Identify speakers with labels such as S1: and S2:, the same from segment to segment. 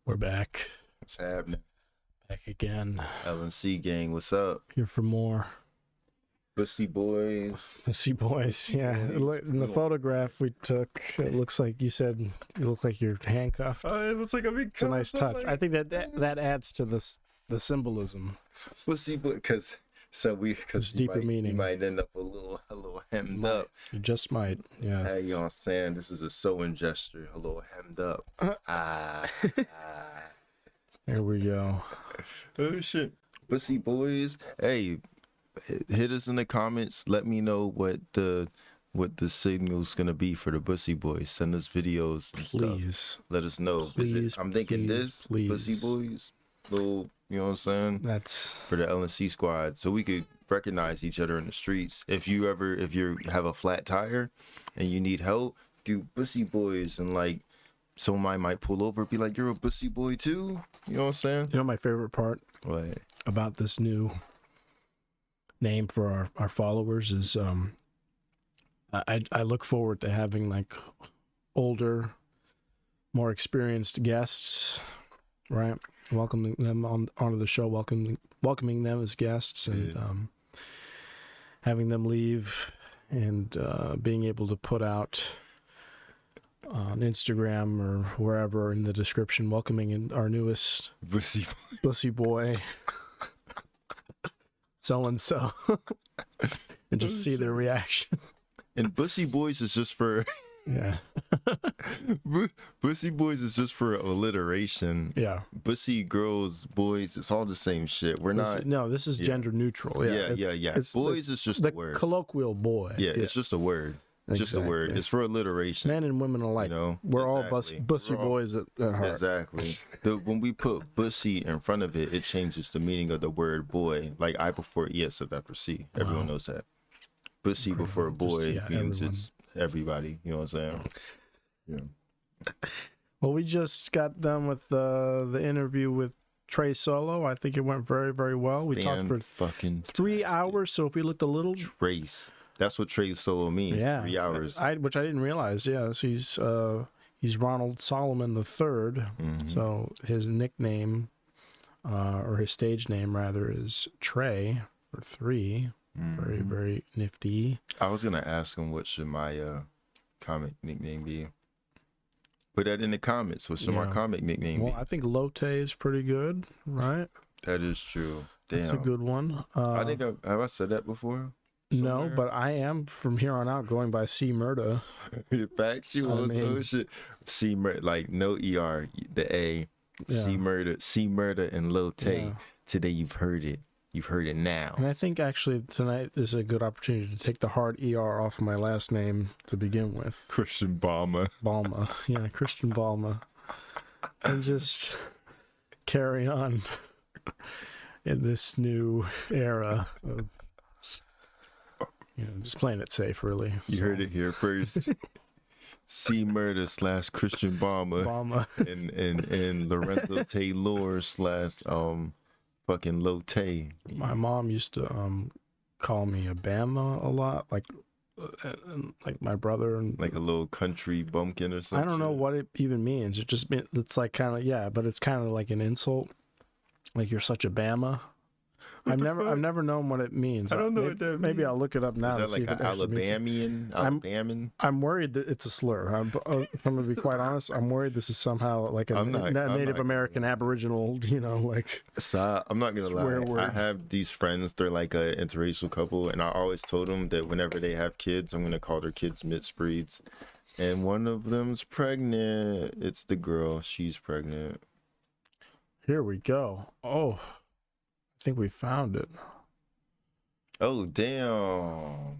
S1: We're back.
S2: What's happening?
S1: Back again.
S2: L&C gang, what's up?
S1: Here for more.
S2: Pussy boys.
S1: Pussy boys, yeah. In the photograph we took, it looks like you said, you look like you're handcuffed.
S2: It looks like a big.
S1: It's a nice touch. I think that adds to the symbolism.
S2: Pussy boy, because
S1: deeper meaning.
S2: You might end up a little hemmed up.
S1: You just might, yeah.
S2: Hey, you know what I'm saying? This is a sewing gesture, a little hemmed up.
S1: There we go.
S2: Oh shit. Pussy boys. Hey, hit us in the comments. Let me know what the signal's gonna be for the Pussy Boys. Send us videos and stuff. Let us know.
S1: Please,
S2: I'm thinking Pussy Boys. Little, you know what I'm saying?
S1: That's
S2: for the L&C squad, so we could recognize each other in the streets. If you have a flat tire and you need help, do Pussy Boys, and like somebody might pull over, be like, "You're a Pussy Boy too." You know what I'm saying?
S1: You know my favorite part
S2: what?
S1: About this new name for our followers is I look forward to having like older, more experienced guests, right? Welcoming them onto the show, welcoming them as guests, and having them leave, and being able to put out on Instagram or wherever in the description, welcoming in our newest Pussy Boy, so and so, and just see their reaction.
S2: And Pussy Boys is just for Pussy Boys is just for alliteration.
S1: Yeah.
S2: Pussy girls, boys, it's all the same shit. We're not.
S1: No, this is gender neutral.
S2: Yeah. Boys is just a word.
S1: Colloquial boy.
S2: Yeah, it's just a word. It's just a word. It's for alliteration.
S1: Men and women alike.
S2: You know,
S1: we're all bussy boys at heart.
S2: Exactly. When we put bussy in front of it, it changes the meaning of the word boy. Like I prefer ES after C. Everyone knows that. Pussy before boy means it's everybody. You know what I'm saying? Yeah.
S1: Well, we just got done with the interview with Tresolo. I think it went very, very well. We talked for
S2: fucking
S1: 3 hours. So if we looked a little
S2: Trace, that's what Tresolo means. Yeah, 3 hours.
S1: Which I didn't realize. Yeah, so he's Ronald Solomon III.
S2: Mm-hmm.
S1: So his nickname, or his stage name rather, is Trey for 3. Mm-hmm. Very, very nifty.
S2: I was gonna ask him what should my comic nickname be. Put that in the comments. What should my comic nickname be?
S1: Well, I think Lotte is pretty good, right?
S2: That is true. Damn.
S1: That's a good one.
S2: I think have I said that before? Somewhere?
S1: No, but I am from here on out going by C Murda.
S2: Oh shit. C Murda, like no ER, the A. Yeah. C Murda and Lotte. Yeah. Today you've heard it. You've heard it now.
S1: And I think actually tonight is a good opportunity to take the hard ER off of my last name to begin with.
S2: Christian Balma.
S1: Yeah, Christian Balma. And just carry on in this new era of, just playing it safe, really.
S2: You heard it here first. C Murda / Christian Balma. And Lorenzo Taylor / fucking Lotte.
S1: My mom used to call me a Bama a lot, like my brother, and
S2: like a little country bumpkin or something.
S1: I don't know what it even means. It's like kind of but it's kind of like an insult. Like you're such a Bama. I've never known what it means.
S2: I don't know what that means.
S1: Maybe I'll look it up now.
S2: Is that like an Alabamian?
S1: I'm worried that it's a slur. I'm gonna be quite honest. I'm worried this is somehow like a Native American Aboriginal, like.
S2: So I'm not gonna lie. I have these friends. They're like a interracial couple, and I always told them that whenever they have kids, I'm gonna call their kids mixed breeds. And one of them's pregnant. It's the girl. She's pregnant.
S1: Here we go. Oh. I think we found it.
S2: Oh, damn.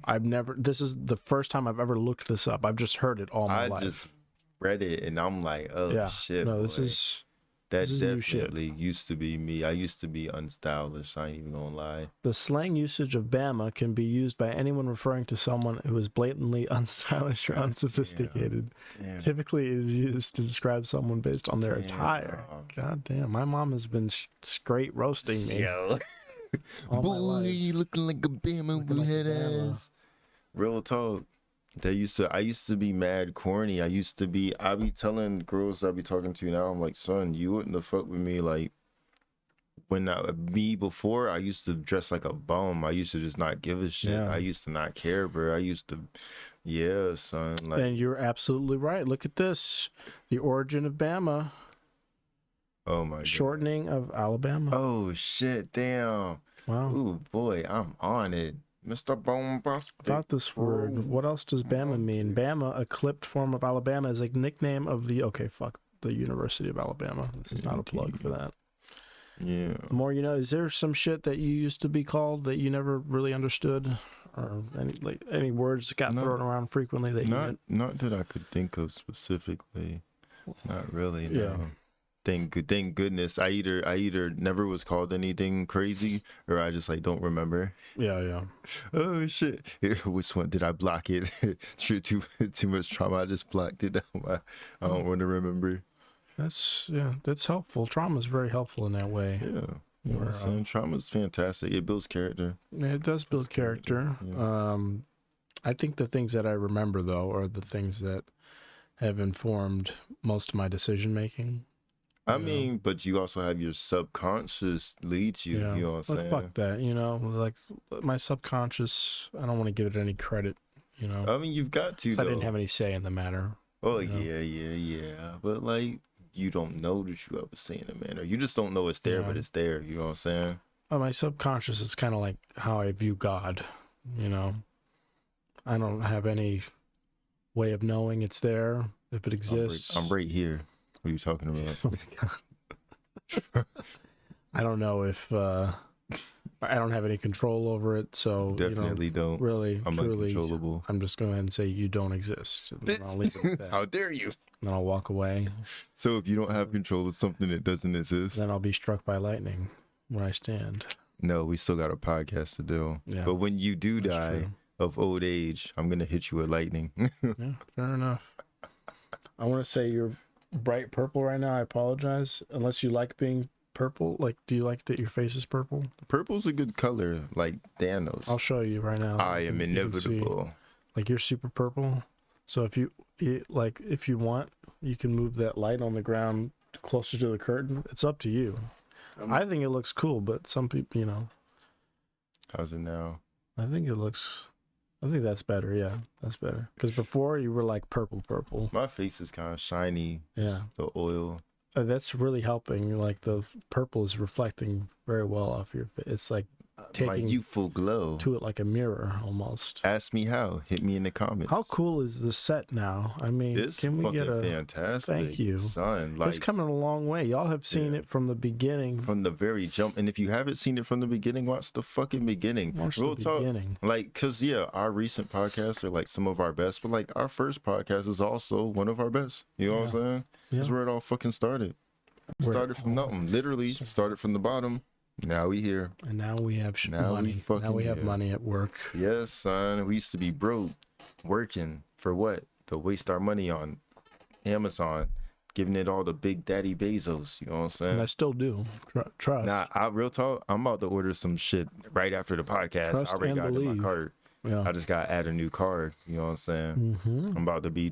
S1: This is the first time I've ever looked this up. I've just heard it all my life.
S2: I just read it and I'm like, oh, yeah, shit.
S1: No,
S2: boy.
S1: This is
S2: That definitely used to be me. I used to be unstylish. I ain't even gonna lie.
S1: The slang usage of Bama can be used by anyone referring to someone who is blatantly unstylish or unsophisticated. Damn. Typically, it is used to describe someone based on their attire. God damn, my mom has been straight roasting me.
S2: Yo. Boy, looking like a Bama with head ass. Real talk. I used to be mad corny. I be telling girls I be talking to now, I'm like, son, you wouldn't have fucked with me like before. I used to dress like a bum. I used to just not give a shit. I used to not care, bro. Yeah, son. Like,
S1: and you're absolutely right. Look at this. The origin of Bama.
S2: Oh my god.
S1: Shortening of Alabama.
S2: Oh shit, damn.
S1: Wow.
S2: Ooh boy, I'm on it. Mr. Bombastic.
S1: About this word. What else does Bama mean? Bama, a clipped form of Alabama, is a nickname of the University of Alabama. This is not a plug for that.
S2: Yeah.
S1: The more you know. Is there some shit that you used to be called that you never really understood? Or any words that got thrown around frequently that
S2: not that I could think of specifically. Not really, no.
S1: Yeah.
S2: Thank goodness. I either never was called anything crazy or I just like don't remember.
S1: Yeah.
S2: Oh shit. Which one did I block it? Too much trauma. I just blocked it. I don't want to remember.
S1: That's helpful. Trauma is very helpful in that way.
S2: Yeah. You know what I'm saying? Trauma's fantastic. It builds character.
S1: It does build character.
S2: Yeah.
S1: I think the things that I remember though are the things that have informed most of my decision making.
S2: I mean, but you also have your subconscious lead you.
S1: Yeah.
S2: You know what I'm saying?
S1: Fuck that. Like my subconscious, I don't want to give it any credit.
S2: I mean, you've got to.
S1: I didn't have any say in the matter.
S2: Oh yeah. But like, you don't know that you have a say in the matter. You just don't know it's there, but it's there. You know what I'm saying?
S1: My subconscious is kind of like how I view God. I don't have any way of knowing it's there if it exists.
S2: I'm right here. What are you talking about?
S1: I don't know if I don't have any control over it, so
S2: definitely don't.
S1: Really,
S2: I'm
S1: truly,
S2: uncontrollable.
S1: I'm just going to go ahead and say you don't exist. I'll leave it at that.
S2: How dare you?
S1: And I'll walk away.
S2: So if you don't have control of something that doesn't exist,
S1: then I'll be struck by lightning where I stand.
S2: No, we still got a podcast to do. Yeah, but when you do die of old age, I'm gonna hit you with lightning.
S1: Yeah, fair enough. I want to say you're bright purple right now. I apologize. Unless you like being purple. Like, do you like that your face is purple?
S2: Purple's a good color, like Thanos.
S1: I'll show you right now.
S2: I am inevitable.
S1: Like, you're super purple. So if you want, you can move that light on the ground closer to the curtain. It's up to you. I think it looks cool, but some people,
S2: How's it now?
S1: I think that's better. Yeah, that's better. Because before you were like purple.
S2: My face is kind of shiny.
S1: Yeah.
S2: The oil.
S1: That's really helping. Like the purple is reflecting very well off your face. It's like taking
S2: my youthful glow
S1: to it like a mirror almost.
S2: Ask me how. Hit me in the comments.
S1: How cool is the set now? I mean,
S2: can we get a fantastic?
S1: Thank you,
S2: son. Like,
S1: it's coming a long way. Y'all have seen it from the beginning,
S2: from the very jump. And if you haven't seen it from the beginning, watch the fucking beginning.
S1: Real talk.
S2: Like, cause our recent podcasts are like some of our best, but like our first podcast is also one of our best. You know what I'm saying? That's where it all fucking started. Started from nothing. Literally started from the bottom. Now we here.
S1: And now we have money. Now we have money at work.
S2: Yes, son. We used to be broke, working for what? To waste our money on Amazon, giving it all to Big Daddy Bezos. You know what I'm saying?
S1: And I still do. Trust.
S2: Nah, real talk. I'm about to order some shit right after the podcast. I already got it in my cart. Yeah. I just got to add a new card. You know what I'm saying? Mm-hmm. I'm about to be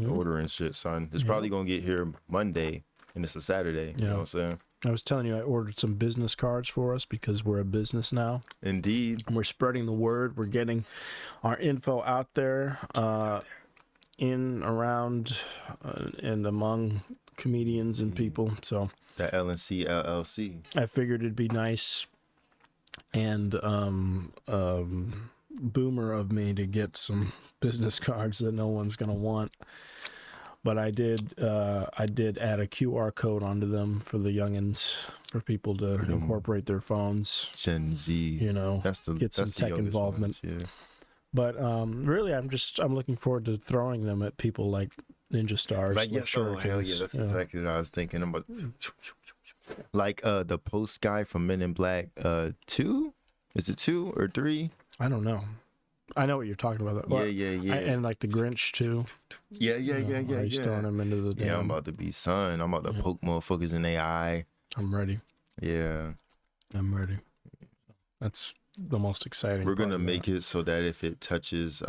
S2: ordering shit, son. It's probably going to get here Monday, and it's a Saturday. You know what I'm saying?
S1: I was telling you, I ordered some business cards for us because we're a business now.
S2: Indeed.
S1: And we're spreading the word. We're getting our info out there in, around, and among comedians and people. So
S2: that L&C LLC.
S1: I figured it'd be nice and boomer of me to get some business cards that no one's going to want. But I did add a QR code onto them for the youngins, for people to incorporate their phones.
S2: Gen Z,
S1: get some tech involvement.
S2: Ones, yeah.
S1: But really, I'm looking forward to throwing them at people like ninja stars.
S2: Like, yes, oh, hell yeah, that's exactly what I was thinking about. Like the post guy from Men in Black 2? Is it 2 or 3?
S1: I don't know. I know what you're talking about.
S2: Yeah.
S1: And like the Grinch too.
S2: Yeah.
S1: He's throwing him into the
S2: I'm about to be son. I'm about to poke motherfuckers in their eye.
S1: I'm ready.
S2: Yeah.
S1: I'm ready. That's the most exciting.
S2: We're gonna make it so that if it touches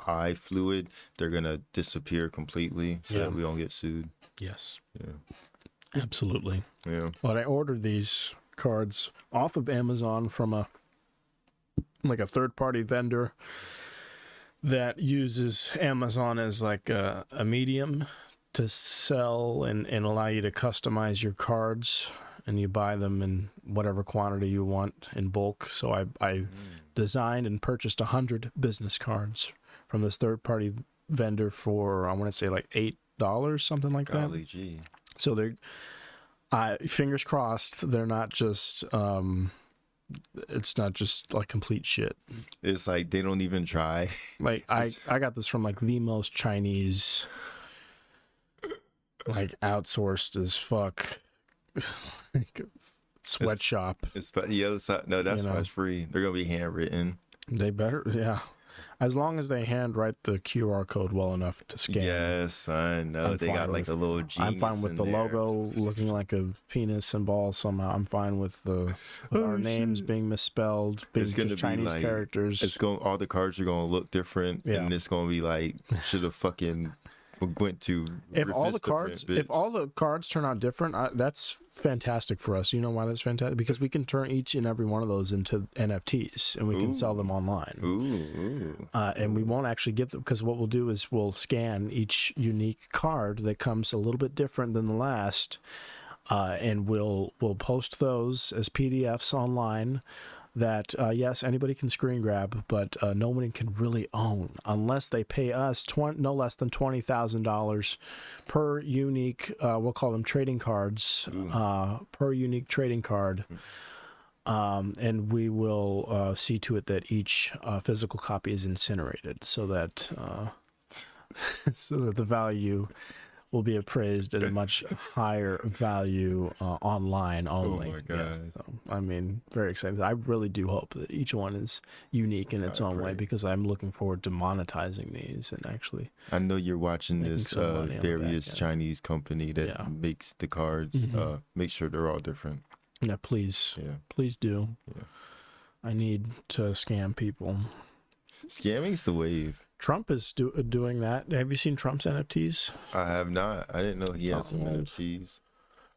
S2: eye fluid, they're gonna disappear completely, so that we don't get sued.
S1: Yes.
S2: Yeah.
S1: Absolutely.
S2: Yeah.
S1: But I ordered these cards off of Amazon from a third-party vendor that uses Amazon as like a medium to sell and allow you to customize your cards, and you buy them in whatever quantity you want in bulk. So I designed and purchased 100 business cards from this third-party vendor for, I want to say like $8, something like that.
S2: Golly gee.
S1: So they're, fingers crossed, they're not just, it's not just like complete shit.
S2: It's like they don't even try.
S1: Like I got this from like the most Chinese, like outsourced as fuck, like sweatshop.
S2: That's why it's free. They're gonna be handwritten.
S1: They better, yeah. As long as they handwrite the QR code well enough to scan.
S2: Yes, I know. They got like a little genius.
S1: I'm fine with the logo looking like a penis and balls somehow. I'm fine with our names being misspelled, being just Chinese characters.
S2: It's going. All the cards are going to look different, and it's going to be like should have fucking went to.
S1: If all the cards turn out different, that's fantastic for us. You know why that's fantastic? Because we can turn each and every one of those into NFTs, and we can sell them online.
S2: Ooh.
S1: And we won't actually get them, because what we'll do is we'll scan each unique card that comes a little bit different than the last, and we'll post those as PDFs online. That yes, anybody can screen grab, but no one can really own unless they pay us no less than $20,000 per unique. We'll call them trading cards per unique trading card, and we will see to it that each physical copy is incinerated, so that the value will be appraised at a much higher value online only.
S2: Oh my God.
S1: Yes, so, I mean, very excited. I really do hope that each one is unique in its own way, because I'm looking forward to monetizing these and actually.
S2: I know you're watching this various Chinese company that makes the cards. Make sure they're all different.
S1: Yeah, please. Yeah. Please do. Yeah. I need to scam people.
S2: Scamming's the wave.
S1: Trump is doing that. Have you seen Trump's NFTs?
S2: I have not. I didn't know he had some NFTs.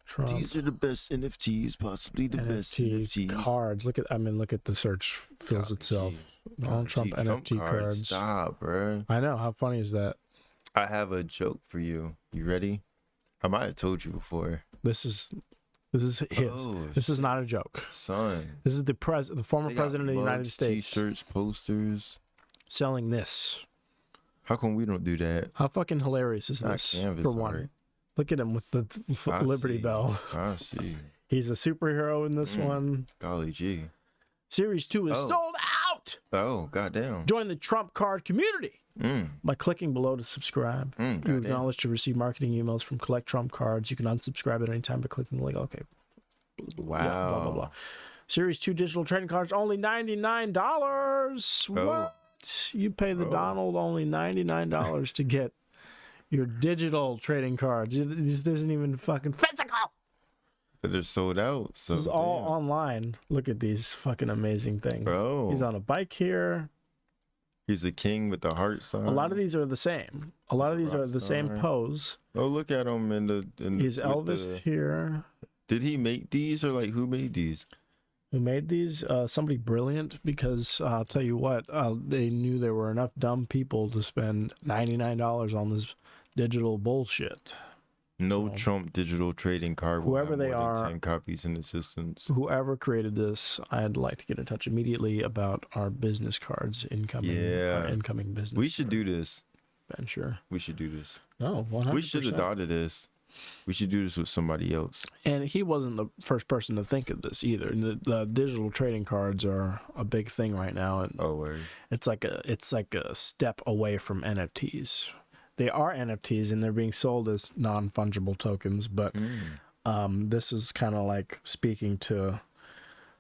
S1: Trump.
S2: These are the best NFTs, possibly the best NFTs.
S1: Cards. Look at the search fills itself. All Trump NFT cards.
S2: Stop, bro.
S1: I know. How funny is that?
S2: I have a joke for you. You ready? I might have told you before.
S1: This is his. This is not a joke.
S2: Son.
S1: This is the former president of the United States.
S2: T-shirts, posters.
S1: Selling this.
S2: How come we don't do that?
S1: How fucking hilarious is this?
S2: Canvas,
S1: for one.
S2: right?
S1: Look at him with the Liberty Bell.
S2: I see.
S1: He's a superhero in this one.
S2: Golly gee.
S1: Series 2 is sold out.
S2: Oh, goddamn.
S1: Join the Trump card community by clicking below to subscribe. You acknowledge to receive marketing emails from Collect Trump Cards. You can unsubscribe at any time by clicking the link. Okay.
S2: Wow.
S1: Blah, blah, blah. Series 2 digital trading cards, only $99. What? You pay the Donald only $99 to get your digital trading cards. This isn't even fucking physical.
S2: But they're sold out. So
S1: this is all online. Look at these fucking amazing things. Bro. He's on a bike here.
S2: He's a king with the heart sign.
S1: A lot of these are the same. A lot of these are the same pose.
S2: Oh, look at him
S1: He's Elvis here.
S2: Did he make these, or like who made these?
S1: Who made these? Somebody brilliant, because I'll tell you what, they knew there were enough dumb people to spend $99 on this digital bullshit.
S2: No Trump digital trading card.
S1: Whoever they are,
S2: 10 copies in existence.
S1: Whoever created this, I'd like to get in touch immediately about our business cards incoming. Yeah, our incoming business.
S2: We should do this.
S1: Venture.
S2: We should do this.
S1: No, 100%.
S2: We should have thought of this. We should do this with somebody else.
S1: And he wasn't the first person to think of this either. The digital trading cards are a big thing right now, and
S2: word.
S1: It's like a step away from NFTs. they are NFTs and they're being sold as non-fungible tokens, but this is kind of like speaking to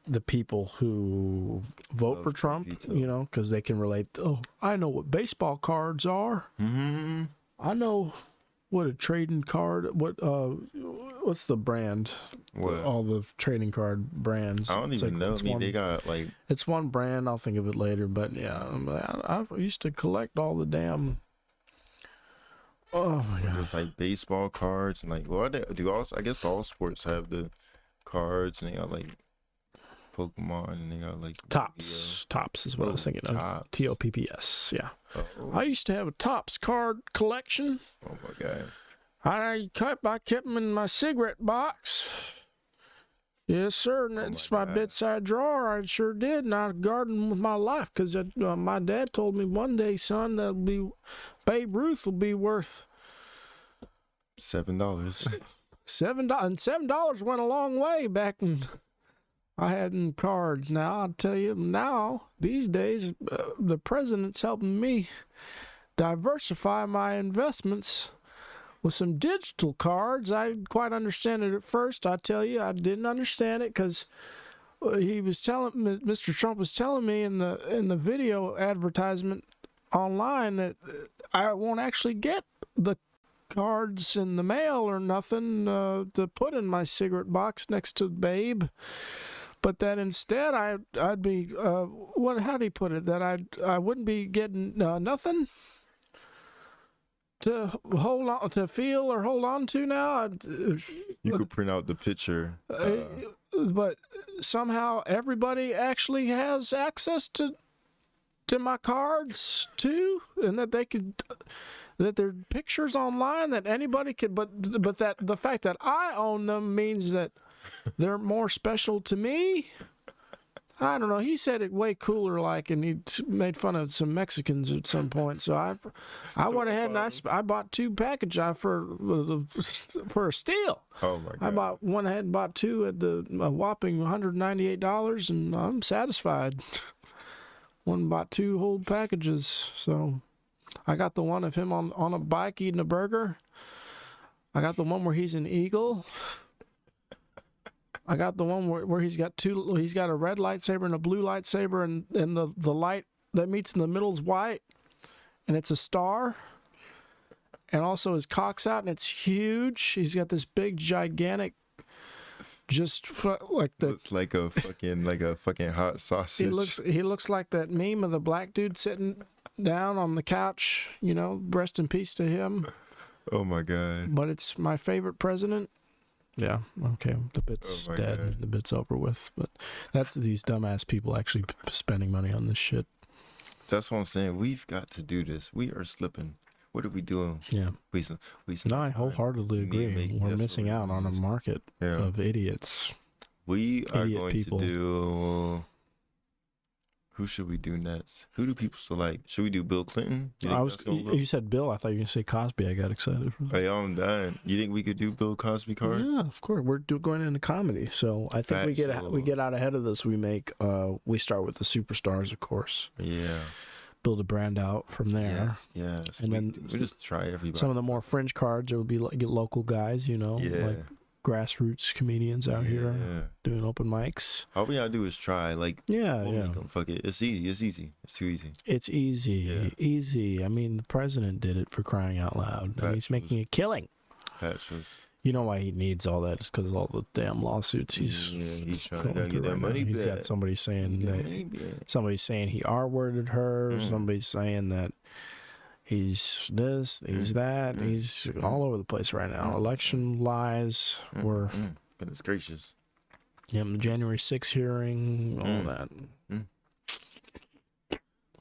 S1: the people who vote for Trump, because they can relate. Oh, I know what baseball cards are.
S2: Mm-hmm.
S1: I know what a trading card. What's the brand?
S2: What?
S1: All the trading card brands.
S2: I don't even know. I mean, they got like.
S1: It's one brand. I'll think of it later. But yeah, I used to collect all the damn. Oh my god!
S2: It's like baseball cards and like I guess all sports have the cards and they got like Pokemon and they got like
S1: Topps is what I was thinking of. TOPPS. Yeah.
S2: Oh.
S1: I used to have a Topps card collection.
S2: Oh my god!
S1: I kept them in my cigarette box. Yes, sir. And that's my bedside drawer. I sure did. And I gardened with my life because my dad told me one day, son, Babe Ruth will be worth
S2: $7.
S1: $7. And $7 went a long way back when I had in cards. Now, I'll tell you, these days, the president's helping me diversify my investments with some digital cards. I didn't quite understand it at first. I tell you, I didn't understand it because Mr. Trump was telling me in the video advertisement online that I won't actually get the cards in the mail or nothing to put in my cigarette box next to Babe, but that instead I'd be how do you put it, that I wouldn't be getting nothing to hold on to, feel or hold on to. Now
S2: you could print out the picture,
S1: but somehow everybody actually has access to my cards too, and that there are pictures online that anybody could, but that the fact that I own them means that they're more special to me. I don't know. He said it way cooler, and he made fun of some Mexicans at some point. So I went ahead and I bought 2 packages for a steal.
S2: Oh my god!
S1: Went ahead and bought 2 at a whopping $198, and I'm satisfied. Bought 2 whole packages. So I got the one of him on a bike eating a burger. I got the one where he's an eagle. I got the one where he's got a red lightsaber and a blue lightsaber, and the light that meets in the middle is white, and it's a star. And also his cock's out, and it's huge. He's got this big, gigantic,
S2: looks like a fucking hot sausage.
S1: He looks like that meme of the black dude sitting down on the couch. Rest in peace to him.
S2: Oh my god!
S1: But it's my favorite president. Yeah, okay, the bit's dead.
S2: God.
S1: The bit's over with. But that's these dumbass people actually spending money on this shit.
S2: That's what I'm saying. We've got to do this. We are slipping. What are we doing?
S1: Yeah. I wholeheartedly agree. We're missing out on a market of idiots.
S2: We are going to do... Who should we do next? Who do people select? Should we do Bill Clinton?
S1: You said Bill. I thought you were going to say Cosby. I got excited for that.
S2: Hey, I'm done. You think we could do Bill Cosby cards?
S1: Yeah, of course. We're going into comedy, so I think we get out ahead of this. We start with the superstars, of course.
S2: Yeah.
S1: Build a brand out from there.
S2: Yes.
S1: And then
S2: we just try everybody.
S1: Some of the more fringe cards, it would be like local guys, like grassroots comedians out here doing open mics.
S2: All we gotta do is try. Fuck it. It's easy. It's too easy.
S1: It's easy. Easy. I mean, the president did it, for crying out loud, and he's making a killing.
S2: That shows.
S1: You know why he needs all that? It's because of all the damn lawsuits he's
S2: trying to get that money back.
S1: He's got somebody saying he R-worded her. Somebody's saying that he's this, he's that. He's all over the place right now. Election lies were...
S2: Goodness gracious.
S1: Yeah, the January 6th hearing, all that.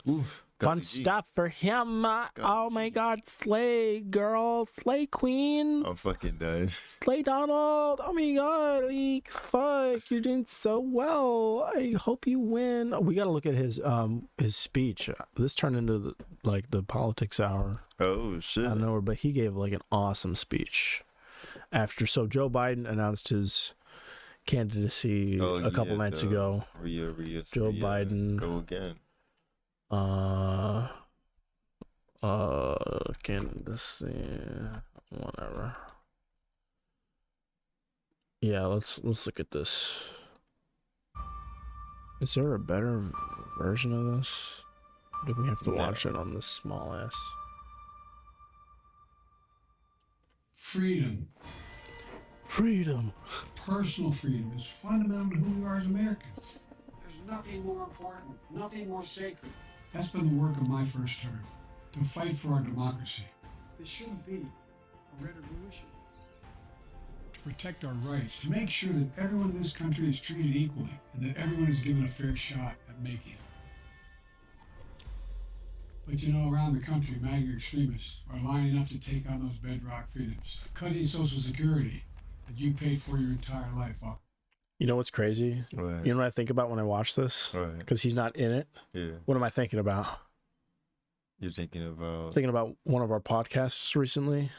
S2: Oof.
S1: Fun stuff for him. Oh my God, slay girl, slay queen.
S2: I'm fucking done.
S1: Slay Donald. Oh my God, fuck, you're doing so well. I hope you win. We gotta look at his speech. This turned into the politics hour.
S2: Oh shit.
S1: I don't know, but he gave an awesome speech after. So Joe Biden announced his candidacy a couple nights ago.
S2: Joe
S1: Biden.
S2: Go again.
S1: Whatever. Yeah, let's look at this. Is there a better version of this? Do we have to watch it on this small ass?
S3: Freedom.
S1: Freedom.
S3: Personal freedom is fundamental to who we are as Americans. There's nothing more important, nothing more sacred. That's been the work of my first term, to fight for our democracy. This shouldn't be a red or blue issue. To protect our rights, to make sure that everyone in this country is treated equally and that everyone is given a fair shot at making it. But you know, around the country, MAGA extremists are lining up to take on those bedrock freedoms, cutting Social Security that you paid for your entire life off.
S1: You know what's crazy?
S2: Right.
S1: You know what I think about when I watch this?
S2: Right.
S1: Because he's not in it.
S2: Yeah.
S1: What am I thinking about?
S2: You're thinking about...
S1: Thinking about one of our podcasts recently.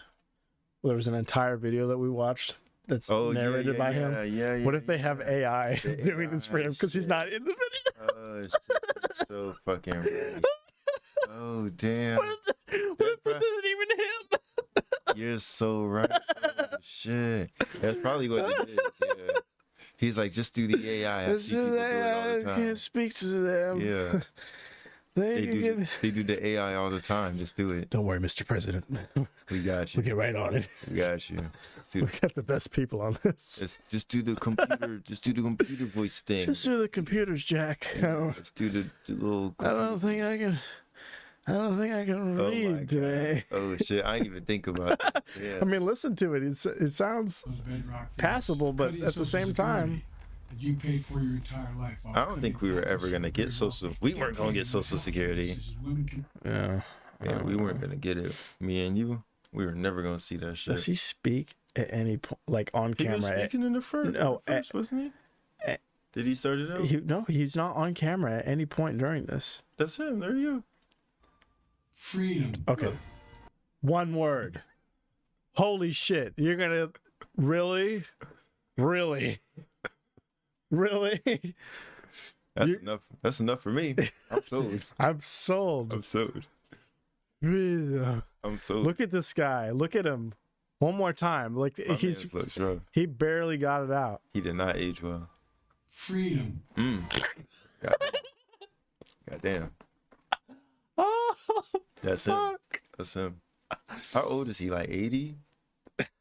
S1: There was an entire video that we watched that's narrated by him.
S2: Yeah.
S1: What if they have AI doing this for him because he's not in the video?
S2: Oh, it's so fucking right. Oh, damn.
S1: What if this isn't even him?
S2: You're so right. Oh, shit. That's probably what it is, yeah. He's like, just do the AI. I see people do it all the time.
S1: Can't speak to them.
S2: Yeah. They do the AI all the time. Just do it.
S1: Don't worry, Mr. President.
S2: We got you.
S1: We'll get right on it.
S2: We got you.
S1: We got the best people on this.
S2: Just do the computer. Just do the computer voice thing.
S1: Just do the computers, Jack.
S2: Just do the little.
S1: I don't think I can read today.
S2: Oh shit! I didn't even think about that. Yeah.
S1: I mean, listen to it. It sounds passable, but at the same time,
S3: that you paid for your entire life.
S2: I don't think we were ever gonna get social. We weren't gonna get Social Security.
S1: yeah,
S2: We weren't gonna get it. Me and you, we were never gonna see that shit.
S1: Does he speak at any point, like on camera?
S2: He was speaking in the first.
S1: No,
S2: wasn't he? Did he start it out?
S1: No, he's not on camera at any point during this.
S2: That's him. There you go.
S3: Freedom.
S1: Okay. One word. Holy shit. You're gonna really?
S2: That's enough. That's enough for me. I'm sold.
S1: I'm sold.
S2: I'm sold. I'm sold.
S1: Look at this guy. Look at him. One more time. Like
S2: looks rough.
S1: he barely got it out.
S2: He did not age well.
S3: Freedom.
S2: Goddamn.
S1: Oh,
S2: That's him. That's him. How old is he? Like 80?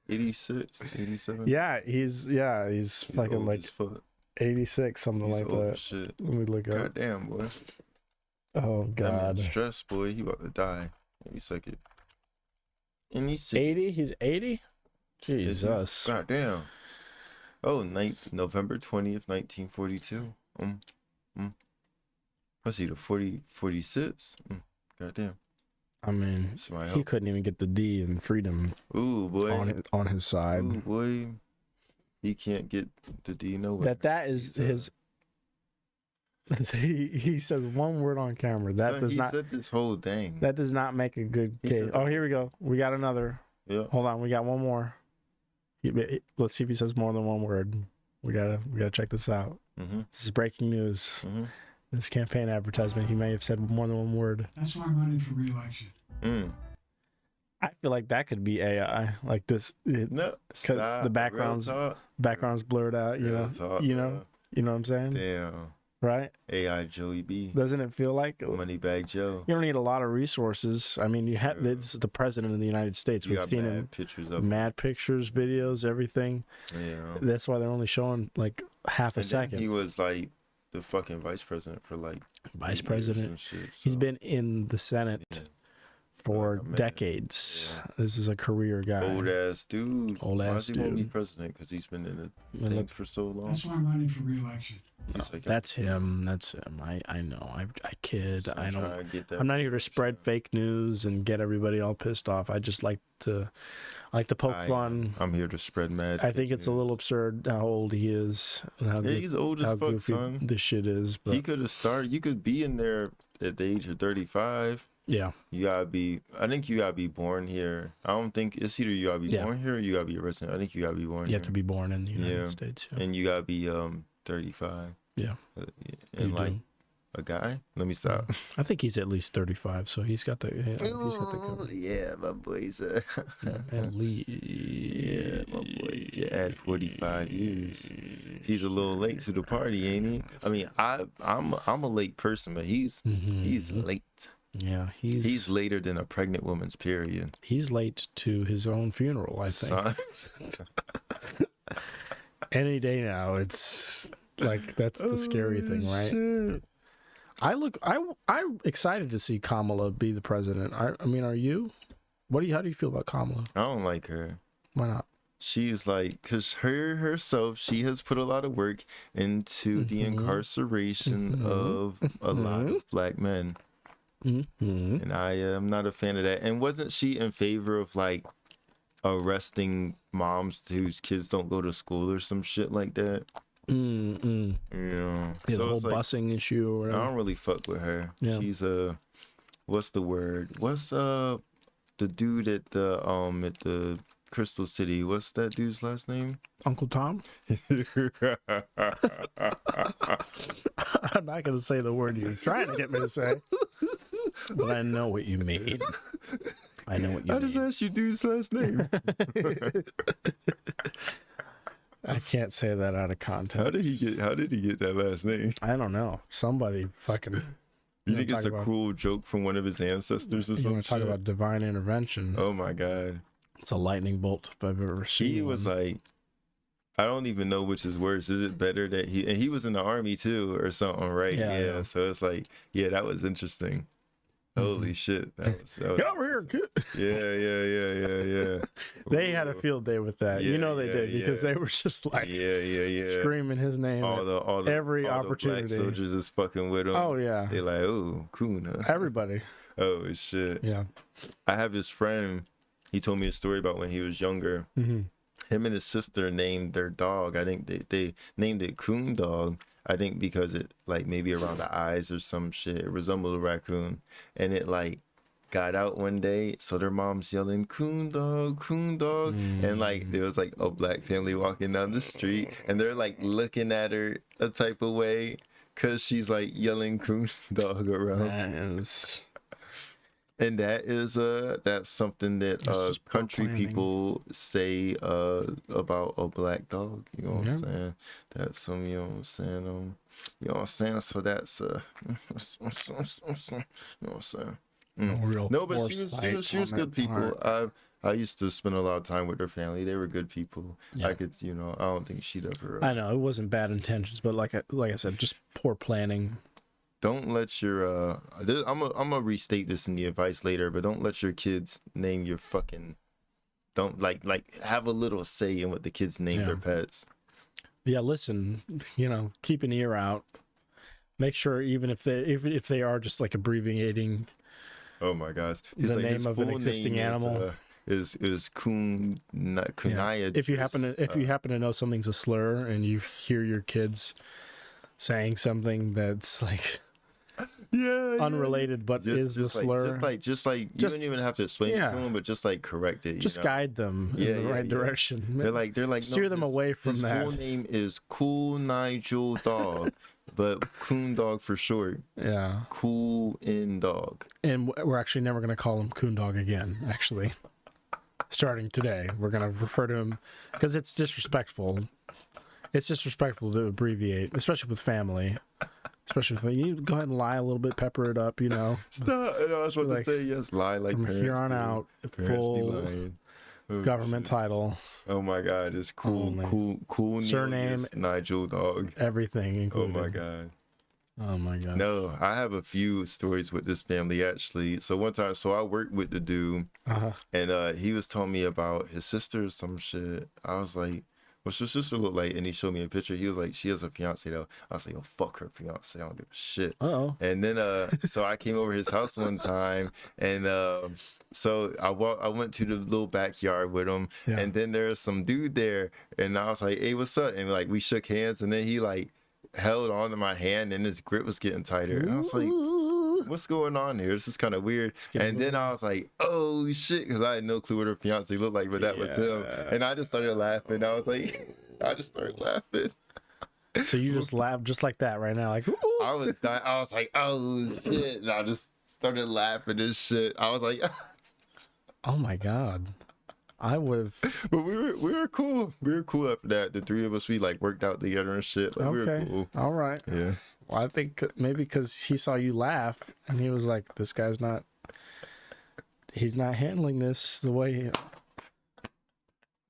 S2: 86? 87?
S1: Yeah, he's fucking like 86, something
S2: he's
S1: like
S2: old
S1: that.
S2: as shit.
S1: Let me look up.
S2: Goddamn, boy.
S1: Oh god.
S2: Stress, boy. He about to die. Let me suck it. And he's
S1: 80? He's 80? Jesus.
S2: Goddamn. Oh, November 20th, 1942. Let's see, the 46. Goddamn.
S1: I mean, he couldn't even get the D in freedom.
S2: Ooh, boy.
S1: On his side.
S2: Ooh, boy. He can't get the D nowhere.
S1: That is his. He says one word on camera. That does not.
S2: He said this whole thing.
S1: That does not make a good case. Oh, here we go. We got another.
S2: Yeah.
S1: Hold on, we got one more. Let's see if he says more than one word. We gotta check this out.
S2: Mm-hmm.
S1: This is breaking news.
S2: Mm-hmm.
S1: This campaign advertisement, he may have said more than one word.
S3: That's why I'm running for re-election.
S1: I feel like that could be AI, like this.
S2: No, stop.
S1: The background's blurred out. You know what I'm saying?
S2: Damn.
S1: Right?
S2: AI Joey B.
S1: Doesn't it feel like
S2: Moneybag Joe?
S1: You don't need a lot of resources. I mean, this is the president of the United States. We've seen him
S2: pictures of
S1: mad pictures, videos, everything.
S2: Yeah.
S1: That's why they're only showing like half a second.
S2: He was like the fucking vice president for like
S1: vice president.
S2: And shit, so.
S1: He's been in the Senate for decades. Yeah. This is a career guy.
S2: Old ass dude. Why does he want to be president? Because he's been in the thing for so long.
S3: That's why I'm running for re-election.
S1: That's him. I know. I kid. I don't. I'm not here to spread fake news and get everybody all pissed off. I just like to poke fun.
S2: I'm here to spread mad.
S1: I think it's a little absurd how old he is. And how
S2: he's old as fuck, son.
S1: This shit is. But.
S2: He could have started. You could be in there at the age of 35.
S1: Yeah.
S2: I think you gotta be born here. I don't think it's either you gotta be born here or you gotta be a resident. I think you gotta be born here.
S1: You have to be born in the United States. Yeah.
S2: And you gotta be 35.
S1: Yeah.
S2: And like A guy? Let me stop.
S1: I think he's at least 35, so he's got the cover.
S2: Yeah, my boy's
S1: At least.
S2: yeah, my boy. You add 45 years. He's a little late to the party, ain't he? I mean, I'm a late person, but he's late.
S1: Yeah,
S2: he's later than a pregnant woman's period.
S1: He's late to his own funeral, I think. Any day now, it's like that's the scary thing, right? Shit. I'm excited to see Kamala be the president. I mean, are you? How do you feel about Kamala?
S2: I don't like her.
S1: Why not?
S2: She's like, because herself, she has put a lot of work into the incarceration of a lot of black men. And I am not a fan of that. And wasn't she in favor of like arresting moms whose kids don't go to school or some shit like that?
S1: Yeah,
S2: so
S1: the whole
S2: like,
S1: busing issue or whatever.
S2: I don't really fuck with her. Yeah. She's what's the word? What's the dude at the Crystal City? What's that dude's last name?
S1: Uncle Tom? I'm not gonna say the word you're trying to get me to say. But I know what you mean. I know what you mean.
S2: I just asked you dude's last name.
S1: I can't say that out of context.
S2: How did he get that last name?
S1: I don't know. Somebody fucking.
S2: You think it's a cruel joke from one of his ancestors or something? You want
S1: to talk about divine intervention?
S2: Oh my God.
S1: It's a lightning bolt if I've ever seen.
S2: He was like, I don't even know which is worse. Is it better that he was in the army too or something, right? Yeah. So it's like, yeah, that was interesting. Holy shit. That was
S1: get over here, kid.
S2: Yeah.
S1: They had a field day with that. They did because they were just like screaming his name every opportunity.
S2: The black soldiers is fucking with him.
S1: Oh yeah.
S2: They like, oh, Kuna.
S1: Everybody.
S2: Oh shit.
S1: Yeah.
S2: I have this friend, he told me a story about when he was younger. Him and his sister named their dog. I think they named it Coon Dog. I think because it like maybe around the eyes or some shit. It resembled a raccoon. And it like got out one day. So their mom's yelling, Coon Dog, Coon Dog. And like there was like a black family walking down the street. And they're like looking at her a type of way. Cause she's like yelling Coon Dog around. And that is that's something that country people say about a black dog. You know what I'm saying? That's some, you know what I'm saying? You know what I'm saying? So that's you know what I'm saying? No, but she was good people. I used to spend a lot of time with their family. They were good people. Yeah. I could, I don't think she'd ever.
S1: I know it wasn't bad intentions, but like I said, just poor planning.
S2: Don't let your I'm gonna restate this in the advice later, but don't let your kids name your fucking. Don't like have a little say in what the kids name their pets.
S1: Yeah, listen, keep an ear out. Make sure even if they are just like abbreviating.
S2: Oh my gosh!
S1: The name of an existing animal
S2: is Kunaya.
S1: Yeah. If you happen to know something's a slur and you hear your kids saying something that's like. Unrelated, but is the slur.
S2: Just like you don't even have to explain it to them, but just like correct it.
S1: Just guide them in the right direction.
S2: They're like
S1: steer them away from that.
S2: His full name is Cool Nigel Dog, but Coon Dog for short.
S1: Yeah.
S2: Cool in Dog.
S1: And we're actually never going to call him Coon Dog again. Actually, starting today, we're going to refer to him because it's disrespectful. It's disrespectful to abbreviate, especially with family. Especially if you go ahead and lie a little bit, pepper it up,
S2: Stop. I was about to say, yes, lie like
S1: from
S2: parents
S1: here on
S2: do.
S1: out, full government title.
S2: Oh my God, it's cool
S1: surname,
S2: Nigel Dog.
S1: Everything included. Oh my God.
S2: No, I have a few stories with this family actually. So one time, I worked with the dude, and he was telling me about his sister or some shit. I was like, what's your sister look like? And he showed me a picture. He was like, she has a fiance though. I was like, oh, fuck her fiance. I don't give a shit. And then so I came over his house one time, and so I went to the little backyard with him, and then there's some dude there, and I was like, hey, what's up? And like we shook hands, and then he like held on to my hand, and his grip was getting tighter. And I was like, what's going on here? This is kind of weird. And then I was like, oh shit, because I had no clue what her fiance looked like, but that was him. And I just started laughing. I was like, I just started laughing.
S1: So you just laughed just like that right now, like, ooh.
S2: I was like, oh shit, and I just started laughing and shit. I was like,
S1: oh my god, I would have.
S2: but we were cool. We were cool after that. The three of us, we like worked out together and shit. Like, we were cool.
S1: All right.
S2: Yeah.
S1: Well, I think maybe because he saw you laugh and he was like, this guy's not. He's not handling this the way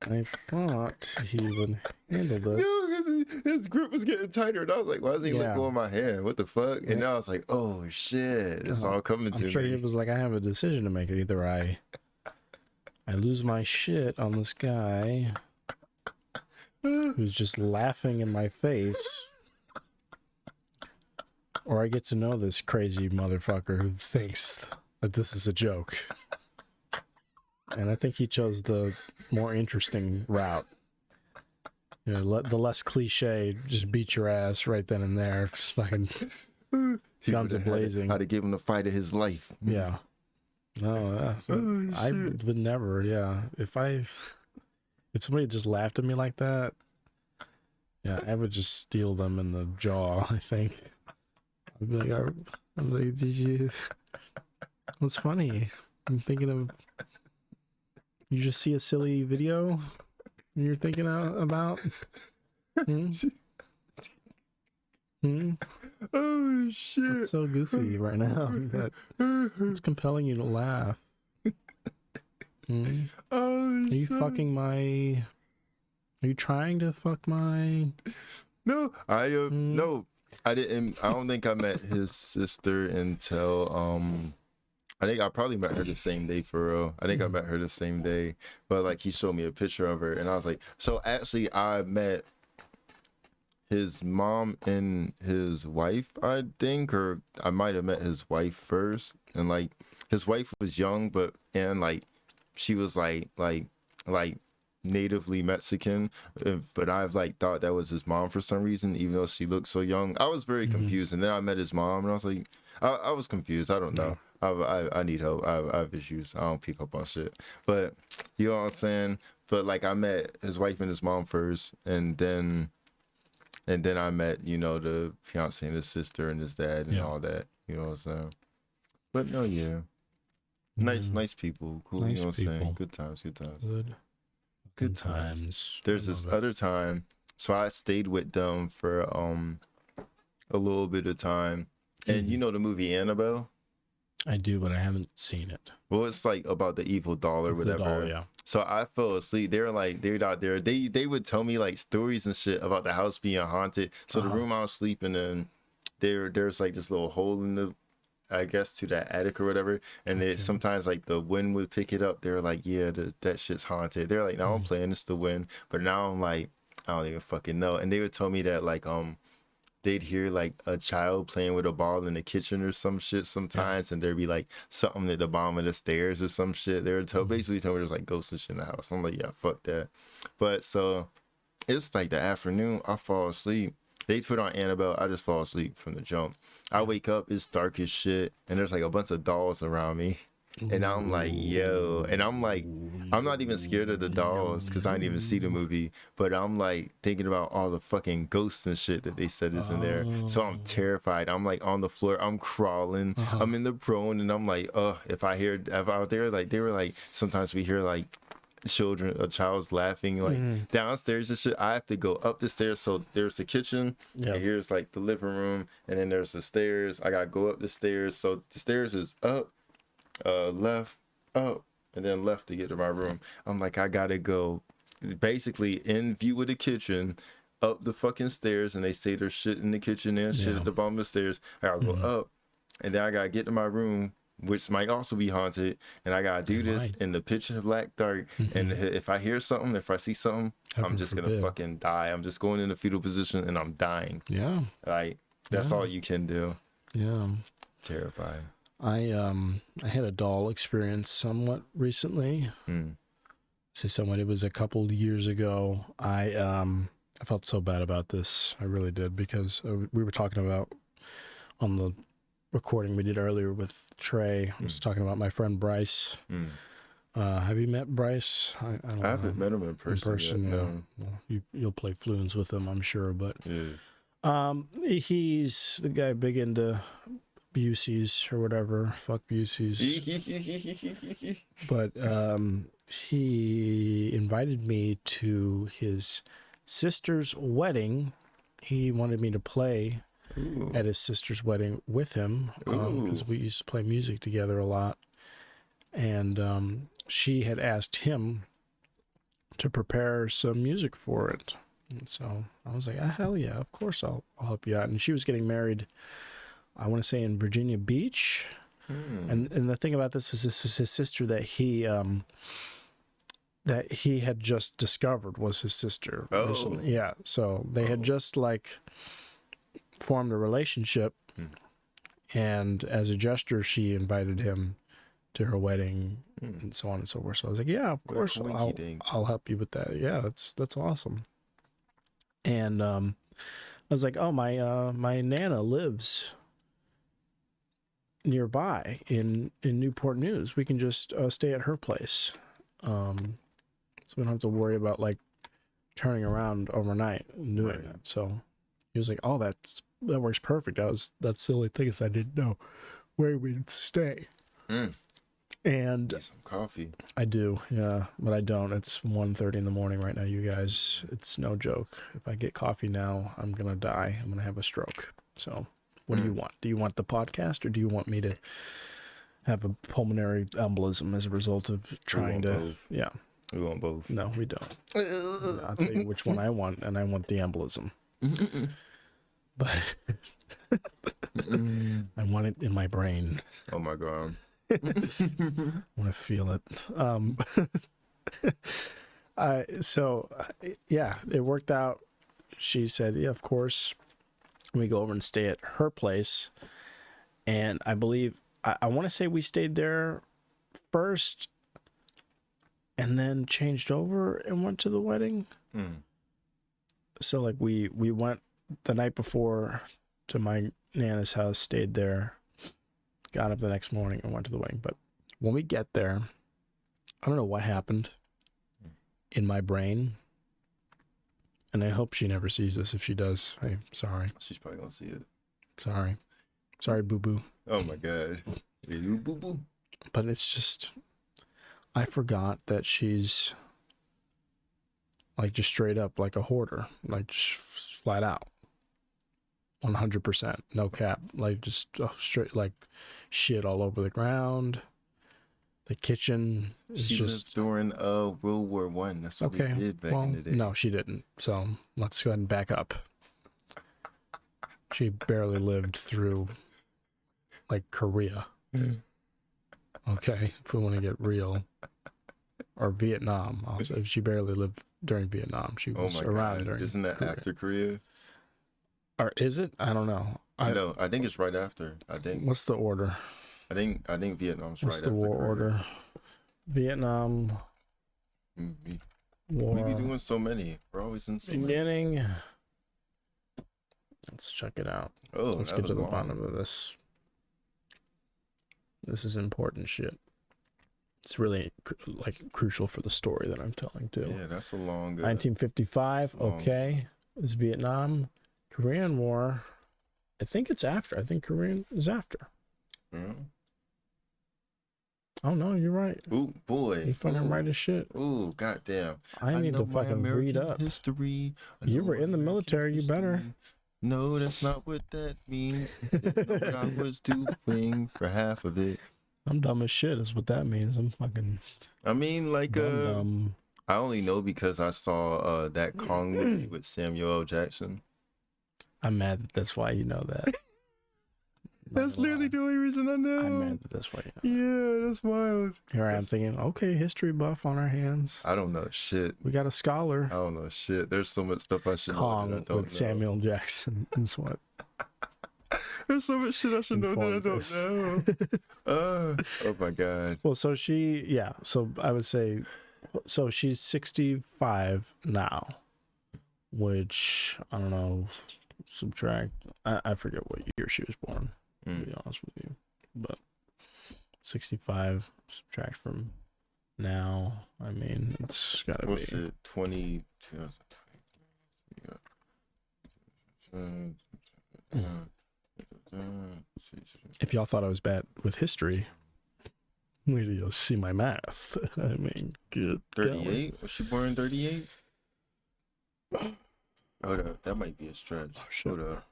S1: I thought he would handle this.
S2: No, because his grip was getting tighter, and I was like, "Why isn't he let go of my hand? What the fuck?" And now I was like, "Oh shit, it's all coming to me."
S1: I'm sure he was like, "I have a decision to make. Either I lose my shit on this guy who's just laughing in my face, or I get to know this crazy motherfucker who thinks that this is a joke." And I think he chose the more interesting route. You know, the less cliche, just beat your ass right then and there. Just fucking guns a-blazing.
S2: How to give him the fight of his life.
S1: Yeah. No, I would never, yeah. If somebody just laughed at me like that, yeah, I would just steal them in the jaw, I think. I'd be like, did you... What's funny? I'm thinking of... You just see a silly video you're thinking about?
S2: Oh shit!
S1: It's so goofy right now that it's compelling you to laugh.
S2: Oh
S1: Are you
S2: shit.
S1: fucking my? Are you trying to fuck my?
S2: No, no, I didn't. I don't think I met his sister until I think I probably met her the same day for real. I think I met her the same day, but like he showed me a picture of her, and I was like, so actually I met his mom and his wife, I think, or I might have met his wife first, and like his wife was young, and like she was like natively Mexican, but I've like thought that was his mom for some reason, even though she looked so young. I was very confused, and then I met his mom, and I was like, I was confused. I don't know. I need help. I have issues. I don't pick up on shit. But you know what I'm saying? But like I met his wife and his mom first, and then I met, you know, the fiance and his sister and his dad and all that. You know what I'm saying? But no, yeah. Nice people. Cool, nice, you know what I'm saying? Good times. Good times. There's this other time. So I stayed with them for a little bit of time. And you know the movie Annabelle?
S1: I do, but I haven't seen it.
S2: Well, it's like about the evil doll or whatever.
S1: Doll, yeah.
S2: So I fell asleep. They're out there. They would tell me like stories and shit about the house being haunted. So the room I was sleeping in, there's like this little hole in the, I guess, to that attic or whatever. And they sometimes like the wind would pick it up. They're like, yeah, that shit's haunted. They're like, now I'm playing, it's the wind. But now I'm like, I don't even fucking know. And they would tell me that like they'd hear like a child playing with a ball in the kitchen or some shit sometimes, and there'd be like something at the bottom of the stairs or some shit. They would basically tell me there's like ghosts and shit in the house. I'm like, yeah, fuck that. But so it's like the afternoon, I fall asleep. They put on Annabelle, I just fall asleep from the jump. I wake up, it's dark as shit, and there's like a bunch of dolls around me. And I'm like, yo, and I'm like, I'm not even scared of the dolls because I didn't even see the movie, but I'm like thinking about all the fucking ghosts and shit that they said is in there. So I'm terrified. I'm like on the floor, I'm crawling, I'm in the prone, and I'm like, if out there, like they were like, sometimes we hear like a child's laughing like downstairs and shit. I have to go up the stairs. So there's the kitchen, and here's like the living room, and then there's the stairs. I gotta go up the stairs. So the stairs is up, left, up, and then left to get to my room. I'm like, I gotta go basically in view of the kitchen, up the fucking stairs, and they say there's shit in the kitchen and shit at the bottom of the stairs. I gotta go up, and then I gotta get to my room, which might also be haunted, and I gotta do this in the pitch black dark. And if I hear something, if I see something, I'm just gonna fucking die. I'm just going in the fetal position and I'm dying. Yeah, like that's all you can do. Yeah, terrifying.
S1: I had a doll experience somewhat recently. Say somewhat. It was a couple years ago. I felt so bad about this. I really did, because we were talking about on the recording we did earlier with Trey. I was talking about my friend Bryce. Have you met Bryce? I
S2: haven't met him in person.
S1: Yet, no. Well, you'll play Fluence with him, I'm sure. But He's the guy big into Busey's or whatever. Fuck Busey's. But he invited me to his sister's wedding. He wanted me to play at his sister's wedding with him because we used to play music together a lot. And she had asked him to prepare some music for it. And so I was like, hell yeah, of course I'll help you out. And she was getting married, I want to say in Virginia Beach. And the thing about this was his sister that he had just discovered was his sister. Recently. Yeah. So they had just like formed a relationship, and as a gesture, she invited him to her wedding and so on and so forth. So I was like, yeah, of course I'll help you with that. Yeah, that's awesome. And I was like, oh, my Nana lives nearby in Newport News. We can just stay at her place. So we don't have to worry about like turning around overnight and doing that. So he was like, oh, that works perfect. That silly thing is I didn't know where we'd stay. And
S2: get some coffee.
S1: I do, yeah, but I don't. It's 1:30 in the morning right now, you guys. It's no joke. If I get coffee now, I'm gonna die. I'm gonna have a stroke. So what do you want? Do you want the podcast, or do you want me to have a pulmonary embolism as a result of trying to
S2: both.
S1: Yeah.
S2: We want both.
S1: No, we don't. I'll tell you which one I want, and I want the embolism. But I want it in my brain.
S2: Oh my God.
S1: I want to feel it. Yeah, it worked out. She said, yeah, of course. We go over and stay at her place. And I believe, I want to say we stayed there first and then changed over and went to the wedding. So like we went the night before to my Nana's house, stayed there, got up the next morning and went to the wedding. But when we get there, I don't know what happened in my brain. And I hope she never sees this. If she does, hey, sorry.
S2: She's probably gonna see it.
S1: Sorry, boo-boo.
S2: Oh my God. You boo-boo.
S1: But it's just, I forgot that she's like just straight up like a hoarder, like just flat out. 100%, no cap, like just straight like shit all over the ground. The kitchen is
S2: she
S1: just
S2: lived during World War One. That's what we did back in the day.
S1: No, she didn't. So let's go ahead and back up. She barely lived through like Korea. Okay, if we want to get real, or Vietnam. Also, she barely lived during Vietnam. She was around during.
S2: Isn't that
S1: Korea.
S2: after Korea?
S1: Or is it? I don't know.
S2: No, I think it's right after. I think.
S1: What's the order?
S2: I think Vietnam's
S1: What's
S2: right
S1: the
S2: after
S1: war
S2: Korea.
S1: order? Vietnam. War.
S2: We be doing so many. We're always in so many.
S1: Beginning. Let's check it out.
S2: Oh,
S1: let's get to the bottom of this. This is important shit. It's really like crucial for the story that I'm telling too.
S2: Yeah, that's a long.
S1: 1955. Okay, it's Vietnam. Korean War. I think it's after. I think Korean is after. Oh no, you're right.
S2: Ooh, boy.
S1: You fucking right as shit.
S2: Ooh, goddamn.
S1: I need to fucking read up.
S2: History.
S1: You were in the military, you better.
S2: No, that's not what that means. Didn't know what I was doing for half of it.
S1: I'm dumb as shit is what that means. I'm fucking
S2: I mean, like
S1: dumb.
S2: I only know because I saw that Kong movie with Samuel L. Jackson.
S1: I'm mad that that's why you know that.
S2: That's literally the only reason I know.
S1: I'm mad that that's why you know.
S2: Yeah, that's wild.
S1: Here I am thinking, okay, history buff on our hands.
S2: I don't know shit.
S1: We got a scholar.
S2: I don't know shit. There's so much stuff I should
S1: Kong
S2: know that I don't
S1: with
S2: know.
S1: Samuel Jackson is what.
S2: There's so much shit I should know that I don't know. Oh my God.
S1: Well, so so I would say, so she's 65 now, which I don't know, subtract, I forget what year she was born, to be honest with you, but 65 subtract from now, I mean, it's gotta
S2: What's
S1: be.
S2: it, 20, 2020,
S1: If y'all thought I was bad with history, wait till you'll see my math. I mean, good
S2: 38? Was she born in 38? Hold up, that might be a stretch. Hold up.